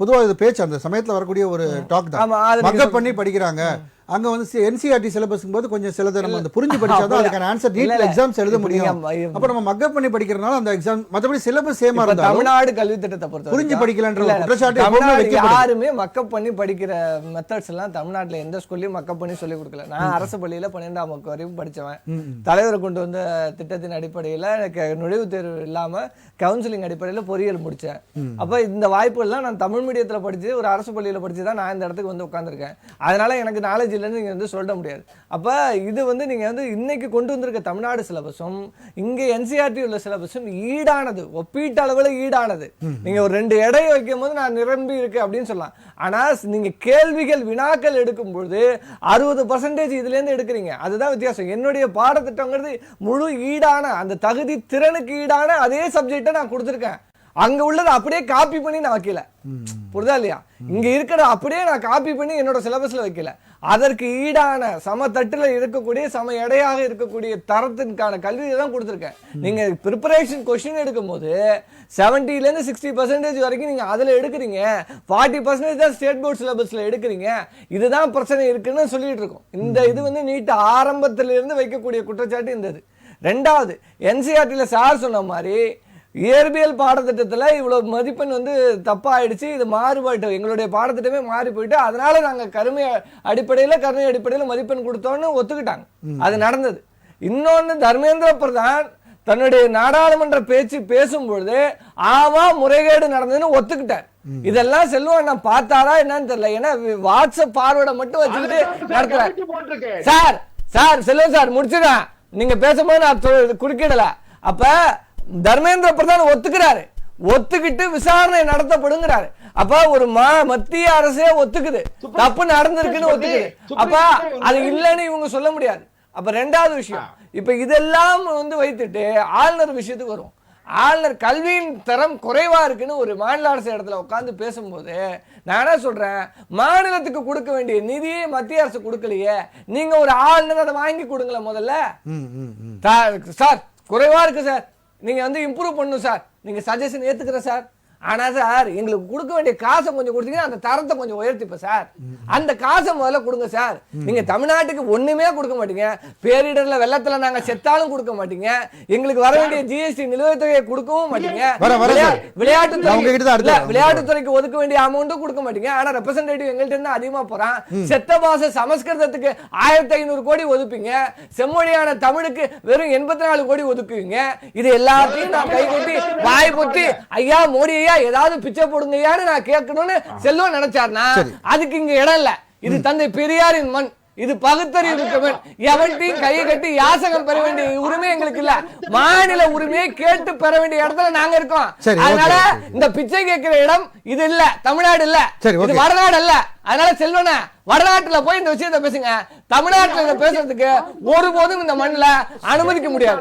பொதுவாக இது பேச்சு அந்த சமயத்தில் வரக்கூடிய ஒரு டாக் தான், மக்கப் பண்ணி படிக்கிறாங்க. அங்க வந்து என்சிஆர்டி சிலபஸ்ங்கும் போது கொஞ்சம் சிலதை நம்ம அந்த புரிஞ்சு படிச்சாதான் அதுக்கான ஆன்சர் நீட்ல எக்ஸாம்ஸ் எழுத முடியும். அப்ப நம்ம மக்கப் பண்ணி படிக்கிறதுனால அந்த எக்ஸாம் மத்தபடி சிலபஸ் சேமா இருந்தா தமிழ்நாடு கல்வி திட்டத்தை பொறுத்த புரிஞ்சு படிக்கலன்ற குற்றச்சாட்டு யாருமே மக்கப் பண்ணி படிக்கிற மெத்தட்ஸ் எல்லாம் தமிழ்நாட்டுல எந்த ஸ்கூல்லயும் மக்கப் பண்ணி சொல்லி கொடுக்கல. நான் அரசு பள்ளியில 12ஆம் வகுப்பு வரைக்கும் படிச்சவன். தலைவர் கொண்டு வந்த திட்டத்தின் அடிப்படையில நுழைவுத் தேர்வு இல்லாம கவுன்சிலிங் அடிப்படையில பொறியியல் முடிச்சேன். அப்ப இந்த வாய்ப்புகள்லாம் நான் தமிழ் மீடியத்துல படிச்சு ஒரு அரசு பள்ளியில படிச்சுதான் நான் இந்த இடத்துக்கு வந்து உட்கார்ந்துருக்கேன். அதனால எனக்கு நாலேஜ் நீங்க வந்து சொல்ல முடியாது. அப்ப இது வந்து நீங்க வந்து இன்னைக்கு கொண்டு வந்திருக்க தமிழ்நாடு சிலபஸும் இங்க என்சிஆர்டி உள்ள சிலபஸும் ஈடானது, ஒப்பீட்டு அளவுல ஈடானது. நீங்க ஒரு 2 எடையை வைக்கும் போது நான் நிரம்பி இருக்கு அப்படின்னு சொல்லலாம். ஆனா நீங்க கேள்விகள் வினாக்கள் எடுக்கும் பொழுது 60% இதுல இருந்து எடுக்கிறீங்க. அதுதான் வித்தியாசம். என்னுடைய பாடத்திட்டங்கிறது முழு ஈடான அந்த தகுதி திறனுக்கு ஈடான அதே சப்ஜெக்டை நான் கொடுத்திருக்கேன். அங்க உள்ளது அப்படியே காப்பி பண்ணி நான் வைக்கல, புரியுதா இல்லையா? இங்க இருக்கிற அப்படியே நான் காப்பி பண்ணி என்னோட சிலபஸ்ல வைக்கல. அதற்கு ஈடான சம தட்டுல இருக்கக்கூடிய சம எடையாக இருக்கக்கூடிய தரத்திற்கான கல்வியை தான் கொடுத்துருக்கேன். நீங்க ப்ரிப்பரேஷன் கொஸ்டின் எடுக்கும் போது 70% இருந்து 60% வரைக்கும் நீங்க அதுல எடுக்கிறீங்க, 40% தான் ஸ்டேட் போர்ட் சிலபஸ்ல எடுக்கிறீங்க. இதுதான் பிரச்சனை இருக்குன்னு சொல்லிட்டு இருக்கோம். இந்த இது வந்து நீட் ஆரம்பத்தில இருந்து வைக்கக்கூடிய குற்றச்சாட்டு இந்த இது. ரெண்டாவது, என்சிஆர்டில சார் சொன்ன மாதிரி இயற்பியல் பாடத்திட்டத்தில் இவ்வளவு மதிப்பெண் வந்து தப்பாயிடுச்சு, இது மாறுபாட்டு, எங்களுடைய பாடத்திட்டமே மாறி போயிட்டு அதனால நாங்கள் கருணை அடிப்படையில் மதிப்பெண் கொடுத்தோன்னு ஒத்துக்கிட்டாங்க. அது நடந்தது. இன்னொன்னு, தர்மேந்திர பிரதான் தன்னுடைய நாடாளுமன்ற பேச்சு பேசும்பொழுது ஆமா முறைகேடு நடந்ததுன்னு ஒத்துக்கிட்டார். இதெல்லாம் செல்வம் நான் பார்த்தாரா என்னன்னு தெரியல. ஏன்னா வாட்ஸ்அப் பார்வையை மட்டும் வச்சுக்கிட்டு நடத்துறேன். சார் செல்வம் சார் முடிச்சுதான், நீங்க பேசும்போது நான் குறுக்கிடல. அப்ப தர்மேந்திர பிரதான் ஒத்துக்கிறாரு, ஒத்துக்கிட்டு விசாரணை நடத்தப்படுங்கிறாரு. அப்ப ஒரு மத்திய அரசே ஒத்துக்குது தப்பு நடந்திருக்குன்னு ஒத்துக்குது. அப்ப அது இல்லைன்னு இவங்க சொல்ல முடியாது. அப்ப ரெண்டாவது விஷயம், இப்ப இதெல்லாம் வந்து வைத்துட்டு ஆளுநர் விஷயத்துக்கு வரும். ஆளுநர் கல்வியின் தரம் குறைவா இருக்குன்னு ஒரு மாநில அரசு இடத்துல உட்கார்ந்து பேசும்போது நான் என்ன சொல்றேன், மாநிலத்துக்கு கொடுக்க வேண்டிய நிதியை மத்திய அரசு கொடுக்கலையே, நீங்க ஒரு ஆளுநர் அதை வாங்கி கொடுங்களேன் முதல்ல. சார் குறைவா இருக்கு சார், நீங்க வந்து இம்ப்ரூவ் பண்ணணும் சார், நீங்க சஜஷன் ஏத்துக்கிறேன் சார். ஆனா சார் எங்களுக்கு கொடுக்க வேண்டிய காசை கொஞ்சம் கொடுத்தீங்கன்னா அந்த தரத்தை கொஞ்சம் உயர்த்திப்ப சார், அந்த காசை முதல்ல கொடுங்க சார். நீங்க தமிழ்நாட்டுக்கு ஒண்ணுமே கொடுக்க மாட்டீங்க, பேரிடர்ல வெள்ளத்துல நாங்க செத்தாலும் கொடுக்க மாட்டீங்க, எங்களுக்கு வர வேண்டிய ஜிஎஸ்டி நிலுவைத் தொகையை கொடுக்கவும் மாட்டீங்க, விளையாட்டுத்துறைக்கு ஒதுக்க வேண்டிய அமௌண்ட்டும் கொடுக்க மாட்டீங்க. ஆனா ரெப்ரசன்டேட்டிவ் எங்கள்கிட்ட இருந்து அதிகமா போறான். செத்த பாச சமஸ்கிருதத்துக்கு 1500 கோடி ஒதுப்பீங்க, செம்மொழியான தமிழுக்கு வெறும் 84 கோடி ஒதுக்குவீங்க. இது எல்லாத்தையும் நான் கை கொட்டி வாய் பொத்தி ஐயா மோடி ஏதாவது பிச்சை போடுங்கயான்னு நான் கேட்கணும்னு செல்வம் நினைச்சார்னா அதுக்கு இங்க இடம் இல்ல. இது தந்தை பெரியாரின் மண், இது பகுத்தறிவு எவன்ட்டையும் கையை கட்டி யாசகம் பெற வேண்டிய உரிமை எங்களுக்கு இல்ல. மாநில உரிமையை கேட்டு பெற வேண்டிய இடத்துல நாங்க இருக்கோம். அதனால இந்த பிச்சை கேட்கிற இடம் இது இல்ல, தமிழ்நாடு இல்ல, இது வடநாடு அல்ல. அதனால செல்வன வடநாட்டுல போய் இந்த விஷயத்தை பேசுங்க, தமிழ்நாட்டுல இதை பேசுறதுக்கு ஒருபோதும் இந்த மண்ணில அனுமதிக்க முடியாது.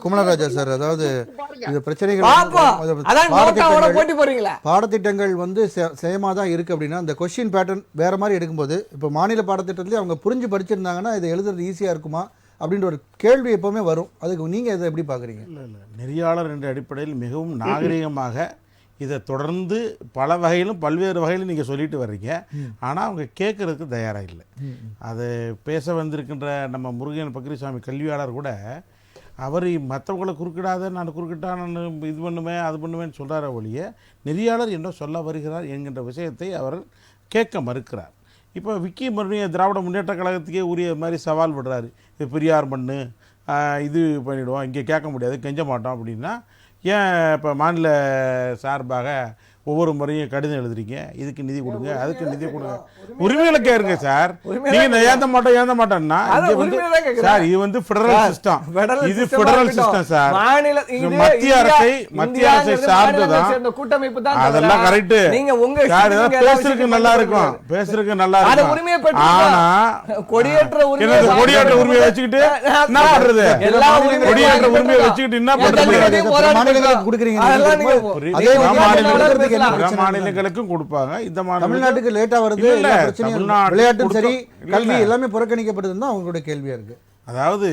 குமரராஜா சார், அதாவது இது பிரச்சனைகள் போட்டி போறீங்களா, பாடத்திட்டங்கள் வந்து சேமா தான் இருக்கு அப்படின்னா அந்த கொஸ்டின் பேட்டர்ன் வேற மாதிரி எடுக்கும்போது இப்போ மாநில பாடத்திட்டத்திலேயே அவங்க புரிஞ்சு படிச்சிருந்தாங்கன்னா இதை எழுதுறது ஈஸியா இருக்குமா அப்படின்ற ஒரு கேள்வி எப்பவுமே வரும். அதுக்கு நீங்க இதை எப்படி பாக்குறீங்க? இல்லை நெறியாளர் என்ற அடிப்படையில் மிகவும் நாகரிகமாக இதை தொடர்ந்து பல வகையிலும் பல்வேறு வகையிலும் நீங்கள் சொல்லிட்டு வர்றீங்க. ஆனால் அவங்க கேட்குறதுக்கு தயாராக இல்லை. அது பேச வந்திருக்கின்ற நம்ம முருகன் பக்ரிசாமி கல்வியாளர் கூட அவர் மற்றவங்களை குறுக்கிடாத, நான் குறுக்கிட்டா நான் இது பண்ணுவேன் அது பண்ணுவேன்னு சொல்கிறார ஒழிய நெறியாளர் என்ன சொல்ல வருகிறார் என்கின்ற விஷயத்தை அவர் கேட்க மறுக்கிறார். இப்போ விக்கி மறுபடியும் திராவிட முன்னேற்ற கழகத்துக்கே உரிய மாதிரி சவால் விடுறாரு, இது பெரியார் மண்ணு, இது பண்ணிவிடுவோம், இங்கே கேட்க முடியாது, கெஞ்ச மாட்டோம் அப்படின்னா ஏன் இப்போ மாநில சார்பாக ஒவ்வொரு முறையும் கடிதம் எழுதுறீங்க, இதுக்கு நிதி கொடுங்க, அதுக்கு நிதி கொடுங்க? உரிமைகளை கேளுங்க சார். நீங்க ஏந்த மாட்டோம்னா இங்க வந்து சார் இது வந்து ஃபெடரல் சிஸ்டம், இது ஃபெடரல் சிஸ்டம் சார். மத்திய அரசை சார்ந்துதான் கூட்டமைப்பு தான். அதெல்லாம் கரெக்ட். நீங்க உங்க பேசுறதுக்கு நல்லா இருக்கும், பேசுறதுக்கு நல்லா இருக்கும். ஆனா கொடியேற்ற உரிமையை வச்சுக்கிட்டு என்ன பண்றது? கொடியேற்ற உரிமையை வச்சுக்கிட்டு என்ன பண்றது? மாநிலங்களுக்கும் கொடுப்பாங்க. இந்த தமிழ்நாட்டுக்கு லேட்டா வருது, விளையாட்டும் சரி கல்வி எல்லாமே புறக்கணிக்கப்படுதுன்னு அவங்களுடைய கேள்வியா இருக்கு. அதாவது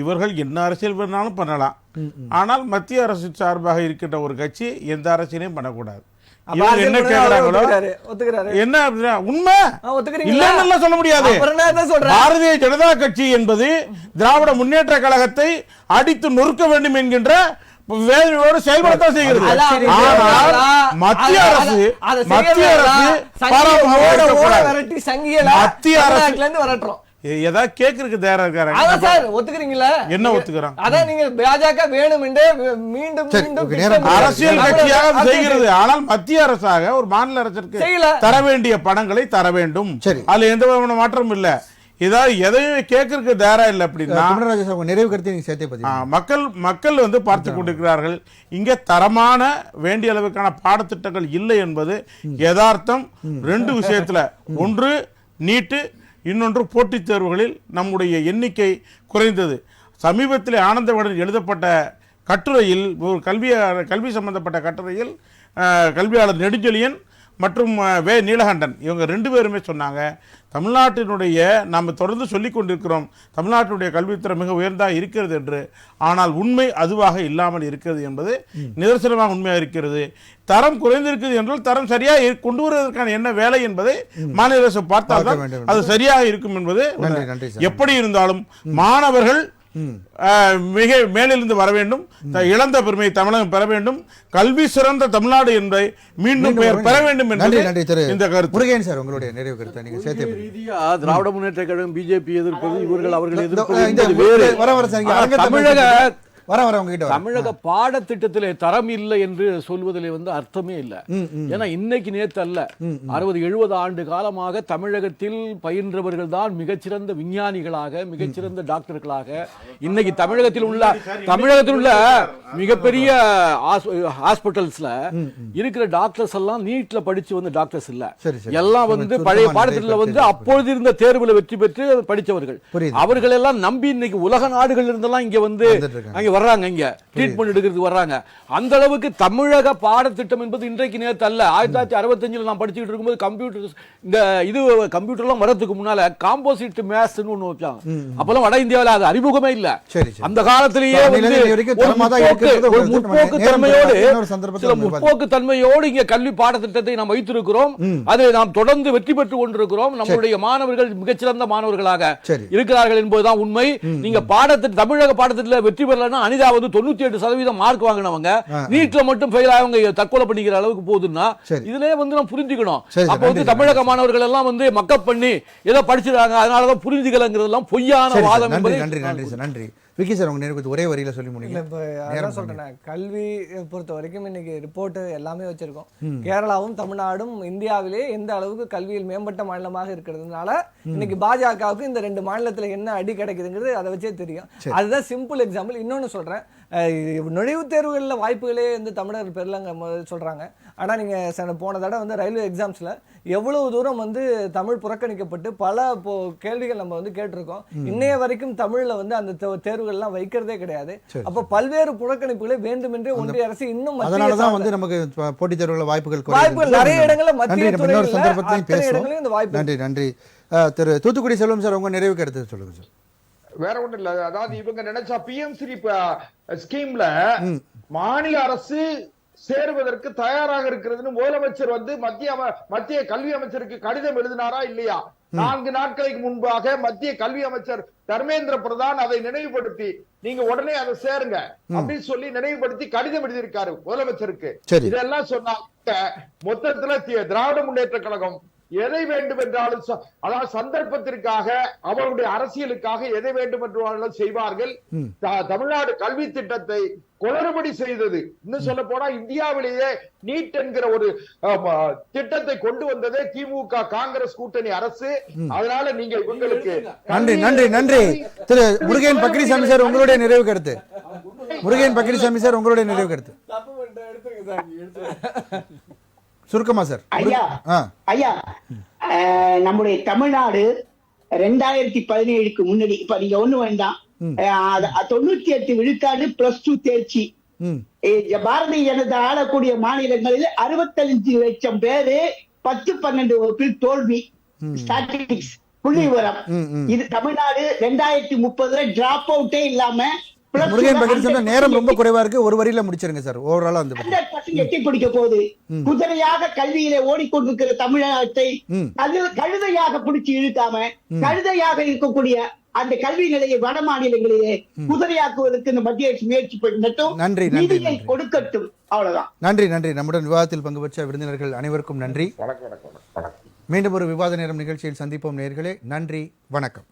இவர்கள் என்ன அரசியல் பண்ணாலும் பண்ணலாம், ஆனால் மத்திய அரசு சார்பாக இருக்கின்ற ஒரு கட்சி எந்த அரசியலையும் பண்ணக்கூடாது. என்ன கேக்குறாங்களோ என்ன உண்மை இல்லன்னு சொல்ல முடியாது. பாரதிய ஜனதா கட்சி என்பது திராவிட முன்னேற்ற கழகத்தை அடித்து நொறுக்க வேண்டும் என்கின்ற வேலையோடு செயல்படத்தான் செய்கிறது. ஆனால் மத்திய அரசு ஏதாவது கேக்குறதுக்கு தயாரா இருக்காங்க. ஒத்துக்கிறீங்களா? என்ன ஒத்துக்கிறோம்? அதான் நீங்க பாஜக வேணும் என்று மீண்டும் அரசியல் கட்சியாக செய்கிறது. ஆனால் மத்திய அரசாக ஒரு மாநில அரசுக்கு தர வேண்டிய பணங்களை தர வேண்டும். அதுல எந்த விதமான மாற்றமும் இல்ல. ஏதாவது எதையும் கேட்கறதுக்கு தயாரா இல்லை அப்படின்னா நிறைவு கருத்தை நீங்க சேர்த்தே மக்கள் வந்து பார்த்து கொண்டிருக்கிறார்கள். இங்க தரமான வேண்டிய அளவுக்கான பாடத்திட்டங்கள் இல்லை என்பது யதார்த்தம். ரெண்டு விஷயத்துல, ஒன்று நீட்டு, இன்னொன்று போட்டித் தேர்வுகளில் நம்முடைய எண்ணிக்கை குறைந்தது. சமீபத்தில் ஆனந்தவுடன் எழுதப்பட்ட கட்டுரையில், ஒரு கல்வி சம்பந்தப்பட்ட கட்டுரையில் கல்வியாளர் நெடுஞ்செழியன் மற்றும் வே நீலகண்டன் இவங்க ரெண்டு பேருமே சொன்னாங்க, தமிழ்நாட்டினுடைய நாம் தொடர்ந்து சொல்லிக் கொண்டிருக்கிறோம் தமிழ்நாட்டினுடைய கல்வித்தரம் மிக உயர்ந்தாக இருக்கிறது என்று. ஆனால் உண்மை அதுவாக இல்லாமல் இருக்கிறது என்பது நிதர்சனமாக உண்மையாக இருக்கிறது. தரம் குறைந்திருக்கிறது என்றால் தரம் சரியாக கொண்டு வருவதற்கான என்ன வேலை என்பதை மாநில அரசு பார்த்தால்தான் அது சரியாக இருக்கும் என்பது. எப்படி இருந்தாலும் மாணவர்கள் மிக மேலிருந்து வர வேண்டும், இழந்த பெருமை தமிழகம் பெற வேண்டும், கல்வி சிறந்த தமிழ்நாடு என்பதை மீண்டும் பெயர் பெற வேண்டும் என்று இந்த கருத்து. முருகன் சார், உங்களுடைய நிறைவு கருத்தை நீங்க சேர்த்து ரீதியா திராவிட முன்னேற்ற கழகம் பிஜேபி எதிர்ப்பது, இவர்கள் அவர்கள் எதிர்ப்பது தமிழக பாடத்திட்டத்திலே தரம் இல்லை என்று சொல்வதிலே வந்து அர்த்தமே இல்லை. ஏன்னா இன்னைக்கு நேற்று அல்ல, 60-70 ஆண்டு காலமாக தமிழகத்தில் பயின்றவர்கள் தான் மிகச்சிறந்த விஞ்ஞானிகளாக, மிகச்சிறந்த டாக்டர்களாக. இன்னைக்கு தமிழகத்தில் உள்ள மிகப்பெரிய ஹாஸ்பிட்டல்ஸ்ல இருக்கிற டாக்டர்ஸ் எல்லாம் நீட்ல படிச்சு வந்து டாக்டர்ஸ் இல்ல, எல்லாம் வந்து பழைய பாடத்திட்டத்துல வந்து அப்பொழுது இருந்த தேர்வுல வெற்றி பெற்று படித்தவர்கள். அவர்கள் எல்லாம் நம்பி இன்னைக்கு உலக நாடுகள் இருந்தெல்லாம் இங்க வந்து அங்க வர்றாங்க, இங்க ட்ரீட்மெண்ட் எடுக்கிறதுக்கு வர்றாங்க. அந்த அளவுக்கு தமிழக பாடத்திட்டம் என்பது இன்றைக்கு நேற்று அல்ல. 1965 நான் படிச்சுக்கிட்டு இருக்கும்போது கம்ப்யூட்டர்லாம் வரதுக்கு முன்னால காம்போசிட் மேத்ஸ்னு ஒண்ணு வச்சாங்க. அப்பெல்லாம் வட இந்தியாவில் அது அறிமுகமே இல்ல. அந்த காலத்திலேயே முற்போக்கு தன்மையோடு இங்க கல்வி பாடத்திட்டத்தை நாம் வைத்திருக்கிறோம். அதை நாம் தொடர்ந்து வெற்றி பெற்று கொண்டிருக்கிறோம். நம்முடைய மாணவர்கள் மிகச்சிறந்த மாணவர்களாக இருக்கிறார்கள் என்பதுதான் உண்மை. நீங்க தமிழக பாடத்திட்டத்தில் வெற்றி பெறலன்னா அனிதா வந்து 98% மார்க் வாங்கினவங்க நீட்ல மட்டும் ஃபெயில் ஆகவங்க தற்கொலை பண்ணிக்கிற அளவுக்கு போகுதுன்னா இதுலயே வந்து நம்ம புரிஞ்சுக்கணும். அப்ப வந்து தமிழக மாணவர்கள் எல்லாம் வந்து மக்கப் பண்ணி ஏதோ படிச்சிருக்காங்க அதனாலதான் புரிஞ்சுக்கலங்கிறதெல்லாம் பொய்யான வாதம். நன்றி விக்கி சார், உங்க நேருக்கு ஒரே வரியில சொல்லி முடியல. இப்போ அதான் சொல்றேன், கல்வி பொறுத்த வரைக்கும் இன்னைக்கு ரிப்போர்ட் எல்லாமே வச்சிருக்கோம். கேரளாவும் தமிழ்நாடும் இந்தியாவிலே எந்த அளவுக்கு கல்வியில் மேம்பட்ட மாநிலமாக இருக்கிறதுனால இன்னைக்கு பாஜகவுக்கு இந்த 2 மாநிலத்துல என்ன அடி கிடைக்குதுங்கிறது அதை வச்சே தெரியும். அதுதான் சிம்பிள் எக்ஸாம்பிள். இன்னொன்னு சொல்றேன், நுழைவுத் தேர்வுகளில் வாய்ப்புகளே வந்து தமிழர் பெறலங்க சொல்றாங்க. ஆனா நீங்க போன தடவை வந்து ரயில்வே எக்ஸாம்ஸ்ல எவ்வளவு தூரம் வந்து தமிழ் புறக்கணிக்கப்பட்டு பல கேள்விகள் நம்ம வந்து கேட்டிருக்கோம். இன்னைய வரைக்கும் தமிழ்ல வந்து அந்த தேர்வுகள்லாம் வைக்கிறதே கிடையாது. அப்ப பல்வேறு புறக்கணிப்புகளை வேண்டுமென்றே ஒன்றிய அரசு இன்னும் அதனாலதான் வந்து நமக்கு போட்டித் தேர்வுல வாய்ப்புகள் நிறைய இடங்கள்ல மத்திய துறைகளில் இந்த வாய்ப்பு. நன்றி. திரு தூத்துக்குடி செல்வம் சார், உங்க நிறைவு கருத்து சொல்லுங்க சார். வேற ஒண்ணும் இல்ல, அதாவது இவங்க நினைச்சா பிஎம்ஸ்ரீ ஸ்கீம்ல மாநில அரசு சேருவதற்கு தயாராக இருக்கிறதுன்னு முதலமைச்சர் வந்து மத்திய கல்வி அமைச்சருக்கு கடிதம் எழுதினாரா இல்லையா? 4 நாட்களுக்கு முன்பாக மத்திய கல்வி அமைச்சர் தர்மேந்திர பிரதான் அதை நினைவுபடுத்தி நீங்க உடனே அதை சேருங்க அப்படின்னு சொல்லி நினைவுபடுத்தி கடிதம் எழுதியிருக்காரு முதலமைச்சருக்கு. இதெல்லாம் சொன்னாங்க. மொத்தத்துல திராவிட முன்னேற்ற கழகம் எதை வேண்டுமென்றாலும் அதாவது சந்தர்ப்பத்திற்காக அவருடைய அரசியலுக்காக எதை வேண்டுமென்றாலும் செய்வார்கள். தமிழ்நாடு கல்வி திட்டத்தை குளறுபடி செய்தது. இன்னும் சொல்ல போனா இந்தியாவிலேயே நீட் என்கிற ஒரு திட்டத்தை கொண்டு வந்ததே திமுக காங்கிரஸ் கூட்டணி அரசு. அதனால நீங்க இவங்களுக்கு நன்றி நன்றி நன்றி. திரு முருகன் பக்ரிசாமி சார், உங்களுடைய நிறைவு கருத்து. முருகன் பக்ரிசாமி சார், உங்களுடைய நிறைவு கருத்து சுருக்கமா சார். ஐயா, நம்முடைய தமிழ்நாடு 2017க்கு முன்னாடி, இப்ப நீங்க ஒண்ணு வேண்டாம், 98 விழுக்காடு +2 தேர்ச்சி. பாரதிய ஜனதா ஆளக்கூடிய மாநிலங்களில் 65 லட்சம் பேரு 10-12 வகுப்பில் தோல்வி. ஸ்டாட்டிஸ்டிக்ஸ், புள்ளி விவரம். இது தமிழ்நாடு 2030 டிராப் அவுட்டே இல்லாம. முருகன் பக்ரிசாமி, நேரம் ரொம்ப குறைவா இருக்கு, ஒரு வரியில முடிச்சிருங்க சார். ஓவராலா வந்து எட்டி பிடிக்க போகுது. குதிரையாக கல்வியிலே ஓடிக்கொண்டிருக்கிற தமிழகத்தை கழுதையாக பிடிச்சு இழுக்காம, கழுதையாக இருக்கக்கூடிய அந்த கல்வி நிலையை வட மாநிலங்களிலே குதிரையாக்குவதற்கு இந்த மத்திய அரசு முயற்சி பண்ணட்டும். நன்றி நன்றி கொடுக்கட்டும். அவ்வளவுதான். நன்றி நன்றி. நம்முடன் விவாதத்தில் பங்கு பெற்ற விருந்தினர்கள் அனைவருக்கும் நன்றி. மீண்டும் ஒரு விவாத நேரம் நிகழ்ச்சியில் சந்திப்போம் நேயர்களே. நன்றி, வணக்கம்.